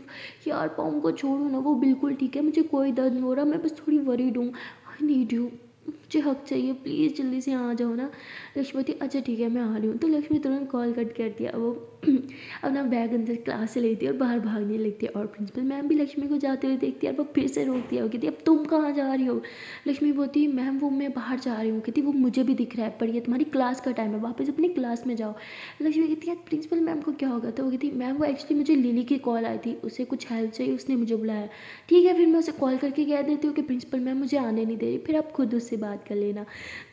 यार पाँव को छोड़ो ना, वो बिल्कुल ठीक है, मुझे कोई दर्द नहीं हो रहा, मैं बस थोड़ी वरीड हूँ, आई नीड यू, मुझे हक चाहिए, प्लीज़ जल्दी से यहाँ आ जाओ ना। लक्ष्मीवती अच्छा ठीक है मैं आ रही हूँ। तो लक्ष्मी तुरंत कॉल कट कर दिया, वो अपना बैग अंदर क्लास से लेती है और बाहर भागने लगती है। और प्रिंसिपल मैम भी लक्ष्मी को जाते हुए देखती है और वो फिर से रोकती है, वो कहती है अब तुम कहाँ जा रही हो? लक्ष्मी बोलती मैम वो मैं बाहर जा रही हूँ। कहती वो मुझे भी दिख रहा है पर ये तुम्हारी क्लास का टाइम है, वापस अपनी क्लास में जाओ। लक्ष्मी कहती है प्रिंसिपल मैम को क्या होगा? तो वो कहती मैम वो एक्चुअली मुझे लिली की कॉल आई थी, उसे कुछ हेल्प चाहिए, उसने मुझे बुलाया। ठीक है फिर मैं उसे कॉल करके कह देती हूँ कि प्रिंसिपल मैम मुझे आने नहीं दे रही, फिर आप खुद उससे बात कर लेना।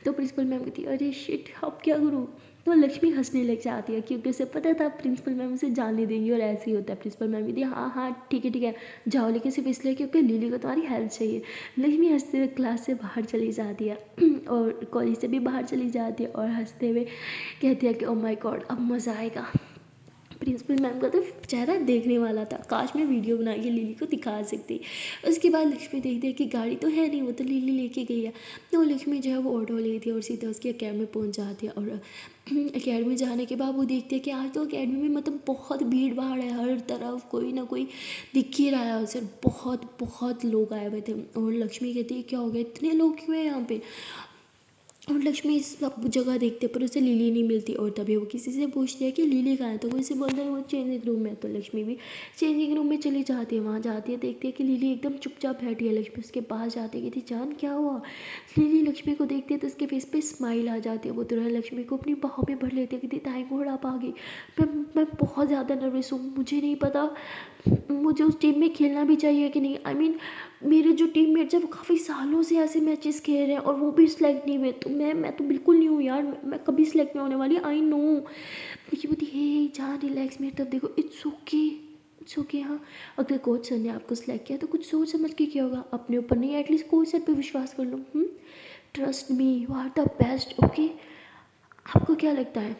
तो प्रिंसिपल मैम कहती है अरे शिट अब क्या करूँ? तो लक्ष्मी हंसने लग जाती है क्योंकि उसे पता था प्रिंसिपल मैम उसे जाने देंगी और ऐसे ही होता है। प्रिंसिपल मैम कहती है हाँ हाँ ठीक है जाओ, लेकिन सिर्फ इसलिए क्योंकि लिली को तुम्हारी हेल्प चाहिए। लक्ष्मी हंसते हुए क्लास से बाहर चली जाती है और कॉलेज से भी बाहर चली जाती है और हंसते हुए कहती है कि ओ माय गॉड अब मज़ा आएगा। प्रिंसिपल मैम का तो चेहरा देखने वाला था, काश मैं वीडियो बना के लिली को दिखा सकती। उसके बाद लक्ष्मी देखती है कि गाड़ी तो है नहीं, वो तो लिली लेके गई है। तो लक्ष्मी जो है वो ऑटो लेती है और सीधा उसकी अकेडमी पहुंच जाती है। और अकेडमी जाने के बाद वो देखती है कि आज तो अकेडमी में मतलब बहुत भीड़ भाड़ है, हर तरफ कोई ना कोई दिख ही रहा है उसे, बहुत बहुत लोग आए हुए थे। और लक्ष्मी कहती है क्या हो गया, इतने लोग क्यों हैं यहाँ पे? और लक्ष्मी सब जगह देखते पर उसे लिली नहीं मिलती और तभी वो किसी से पूछती है कि लिली कहाँ है? तो वो इसे बोलता है वो चेंजिंग रूम में। तो लक्ष्मी भी चेंजिंग रूम में चली जाती है, वहाँ जाती है देखती है कि लिली एकदम चुपचाप बैठी है। लक्ष्मी उसके पास जाती है, कहती जान क्या हुआ? लिली लक्ष्मी को देखती है तो उसके फेस पे स्माइल आ जाती है, वो तुरंत लक्ष्मी को अपनी बाहों में भर लेती है, कहती थैंक गॉड आप आ गई, मैं बहुत ज़्यादा नर्वस हूँ, मुझे नहीं पता मुझे उस टीम में खेलना भी चाहिए कि नहीं। आई मीन मेरे जो टीममेट्स हैं वो काफ़ी सालों से ऐसे मैचेस खेल रहे हैं और वो भी सिलेक्ट नहीं हुए, तो मैं तो बिल्कुल नहीं हूँ यार, मैं कभी सिलेक्ट नहीं होने वाली, आई नो। देखिए बोलती हे जहाँ रिलैक्स, मेरी तरफ देखो, इट्स ओके इट्स ओके। हाँ अगर कोच सर ने आपको सिलेक्ट किया तो कुछ सोच समझ के किया होगा, अपने ऊपर नहीं, एटलीस्ट कोच सर पे विश्वास कर लो। Trust me you are the best okay. आपको क्या लगता है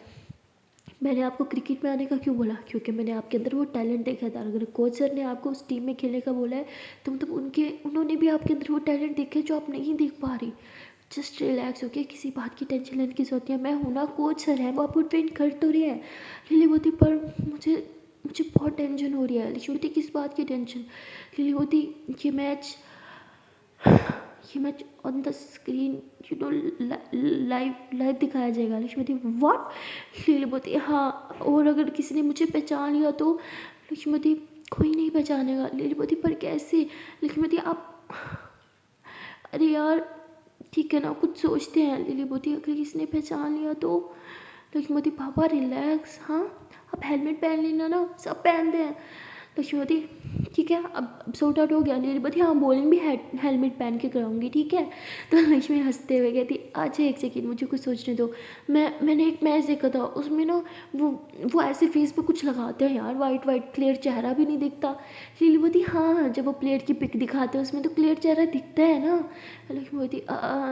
मैंने आपको क्रिकेट में आने का क्यों बोला? क्योंकि मैंने आपके अंदर वो टैलेंट देखा था। अगर कोच सर ने आपको उस टीम में खेलने का बोला है तो मतलब उन्होंने भी आपके अंदर वो टैलेंट देखा है जो आप नहीं देख पा रही। जस्ट रिलैक्स ओके, किसी बात की टेंशन लेने की जरूरत नहीं है, मैं हूँ ना, कोच सर है वो आपको ट्रेन कर तो रही है। लिली बोलती पर मुझे मुझे बहुत टेंशन हो रही है। लिली बोलती किस बात की टेंशन? लिली बोलती ये match on the screen you know live live दिखाया जाएगा। लक्ष्मीवती व्हाट? लिली बोलती हाँ, और अगर किसी ने मुझे पहचान लिया तो? लक्ष्मीवती कोई नहीं पहचानेगा। लिली बोलती पर कैसे? लक्ष्मीवती आप अरे यार ठीक है ना कुछ सोचते हैं। लिली बोलती अगर किसी ने पहचान लिया तो? लक्ष्मीवती पापा रिलैक्स, हाँ आप हेलमेट पहन लेना ना, सब पहनते हैं। लक्ष्मीवती ठीक है, अब सॉर्ट आउट हो गया। लिली बोलती हाँ बॉलिंग भी हेलमेट पहन के कराऊंगी, ठीक है। तो लक्ष्मी हंसते हुए कहती अच्छा एक सेकेंड मुझे कुछ सोचने दो। मैंने एक मैच देखा था, उसमें ना वो ऐसे फेस पे कुछ लगाते हैं यार, वाइट वाइट, क्लियर चेहरा भी नहीं दिखता। लिली बोलती हाँ जब वो प्लेयर की पिक दिखाते हैं उसमें तो क्लियर चेहरा दिखता है ना। लक्ष्मी बोलती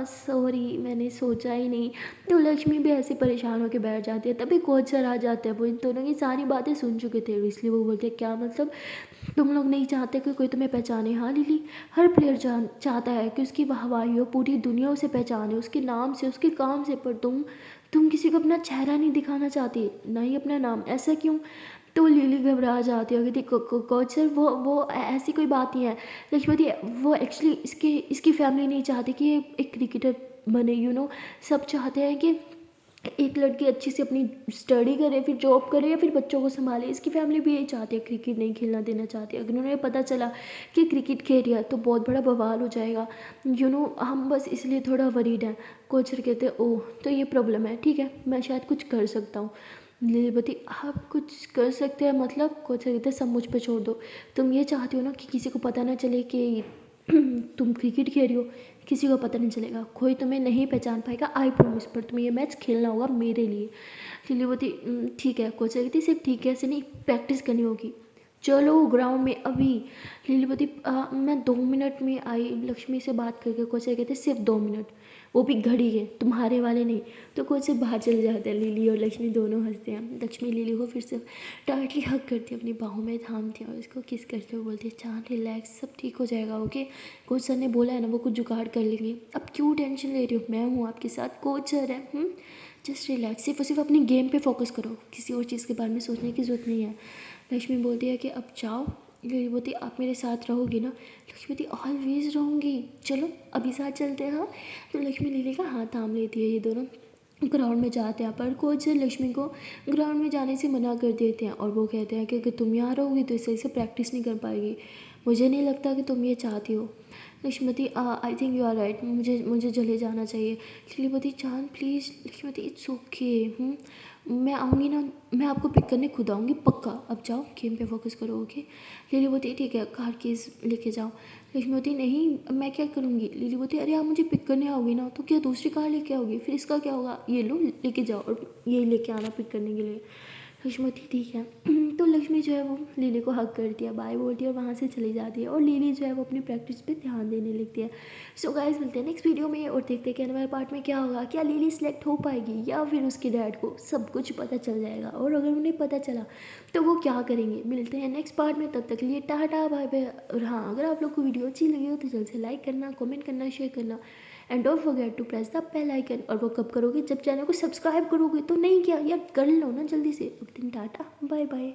सॉरी मैंने सोचा ही नहीं। तो लक्ष्मी भी ऐसे परेशान होकर बैठ जाती है। तभी कोच सर आ जाते हैं, वो इन दोनों की सारी बातें सुन चुके थे, इसलिए वो बोलते हैं क्या मतलब तुम लोग नहीं चाहते कि कोई तुम्हें पहचाने। हाँ लिली, हर प्लेयर चाहता है कि उसकी वाहवाही हो, पूरी दुनिया उसे पहचाने उसके नाम से, उसके काम से, पर तुम किसी को अपना चेहरा नहीं दिखाना चाहती, ना ही अपना नाम, ऐसा क्यों। तो लिली घबरा जाती है, कहती कोच सर वो ऐसी कोई बात नहीं है। लक्ष्मी बोलती वो एक्चुअली इसकी फैमिली नहीं चाहती कि ये एक क्रिकेटर बने, सब चाहते हैं कि एक लड़की अच्छी से अपनी स्टडी करे, फिर जॉब करे, या फिर बच्चों को संभाले। इसकी फैमिली भी यही चाहती है, क्रिकेट नहीं खेलना देना चाहती है। अगर उन्हें पता चला कि क्रिकेट खेल रहा है तो बहुत बड़ा बवाल हो जाएगा। हम बस इसलिए थोड़ा वरीड हैं। कोच सर कहते हैं ओह तो ये प्रॉब्लम है, ठीक है मैं शायद कुछ कर सकता हूँ। लिली बोलती आप कुछ कर सकते हैं मतलब। कोच सर कहते हैं सब मुझ पर छोड़ दो। तुम ये चाहती हो ना कि किसी को पता ना चले कि तुम क्रिकेट खेल रही हो, किसी को पता नहीं चलेगा, कोई तुम्हें नहीं पहचान पाएगा, आई प्रॉमिस। पर तुम्हें ये मैच खेलना होगा मेरे लिए। लिली बोलती ठीक है। कोच कहती सिर्फ ठीक है ऐसे नहीं, प्रैक्टिस करनी होगी, चलो ग्राउंड में अभी। लिली बोलती मैं 2 मिनट में आई लक्ष्मी से बात करके। कोच कहते सिर्फ 2 मिनट, वो भी घड़ी के, तुम्हारे वाले नहीं। तो कोच से बाहर चले जाते हैं। लिली और लक्ष्मी दोनों हंसते हैं। लक्ष्मी लिली को फिर से टाइटली हग करती है, अपनी बाहों में थामती है और उसको किस करते हुए बोलती है चांद रिलैक्स, सब ठीक हो जाएगा ओके। कोच सर ने बोला है ना वो कुछ जुगाड़ कर लेंगे, अब क्यों टेंशन ले रही हो, मैं हूँ आपके साथ, कोच सर है। जस्ट रिलैक्स, सिर्फ और सिर्फ अपनी गेम पे फोकस करो, किसी और चीज़ के बारे में सोचने की ज़रूरत नहीं है। लक्ष्मी बोलती है कि अब जाओ। लिली बोलती आप मेरे साथ रहोगी ना। लक्ष्मी बोलती ऑलवेज रहूँगी, चलो अभी साथ चलते हैं। हाँ तो लक्ष्मी लिली का हाथ थाम लेती है, ये दोनों ग्राउंड में जाते हैं। पर कोच लक्ष्मी को ग्राउंड में जाने से मना कर देते हैं और वो कहते हैं कि अगर तुम यहाँ रहोगी तो सही से प्रैक्टिस नहीं कर पाएगी, मुझे नहीं लगता कि तुम ये चाहती हो। लक्ष्मीपति I think you are right, मुझे चले जाना चाहिए। लिलीपति चांद प्लीज़। लक्ष्मीपति इट्स ओके, मैं आऊँगी ना, मैं आपको पिक करने खुद आऊँगी पक्का, अब जाओ गेम पे फोकस करो ओके। लिलीपति ठीक है कार कीज़ लेके जाओ। लक्ष्मीपति नहीं मैं क्या करूँगी। लिलीपति अरे आप मुझे पिक करने आओगी ना तो क्या दूसरी कार लेके आओगी, फिर इसका क्या होगा, ये लो लेके जाओ और ये लेके आना पिक करने के लिए। लक्ष्मीपति ठीक है। तो लक्ष्मी जो है वो लिली को हक करती है, बाय बोलती है और वहाँ से चली जाती है। और लिली जो है वो अपनी प्रैक्टिस पे ध्यान देने लगती है। सो गाइस मिलते हैं नेक्स्ट वीडियो में और देखते हैं कि आने वाले पार्ट में क्या होगा, क्या लिली सिलेक्ट हो पाएगी या फिर उसके डैड को सब कुछ पता चल जाएगा, और अगर उन्हें पता चला तो वो क्या करेंगे। मिलते हैं नेक्स्ट पार्ट में, तब तक के लिए टाटा बाय बाय। और हाँ अगर आप लोग को वीडियो अच्छी लगी हो तो जल्द से लाइक करना, कमेंट करना, शेयर करना and don't forget to press the bell icon. और वो कब करोगे, जब चैनल को सब्सक्राइब करोगे, तो नहीं किया यार कर लो ना जल्दी से। एक दिन टाटा बाय बाय।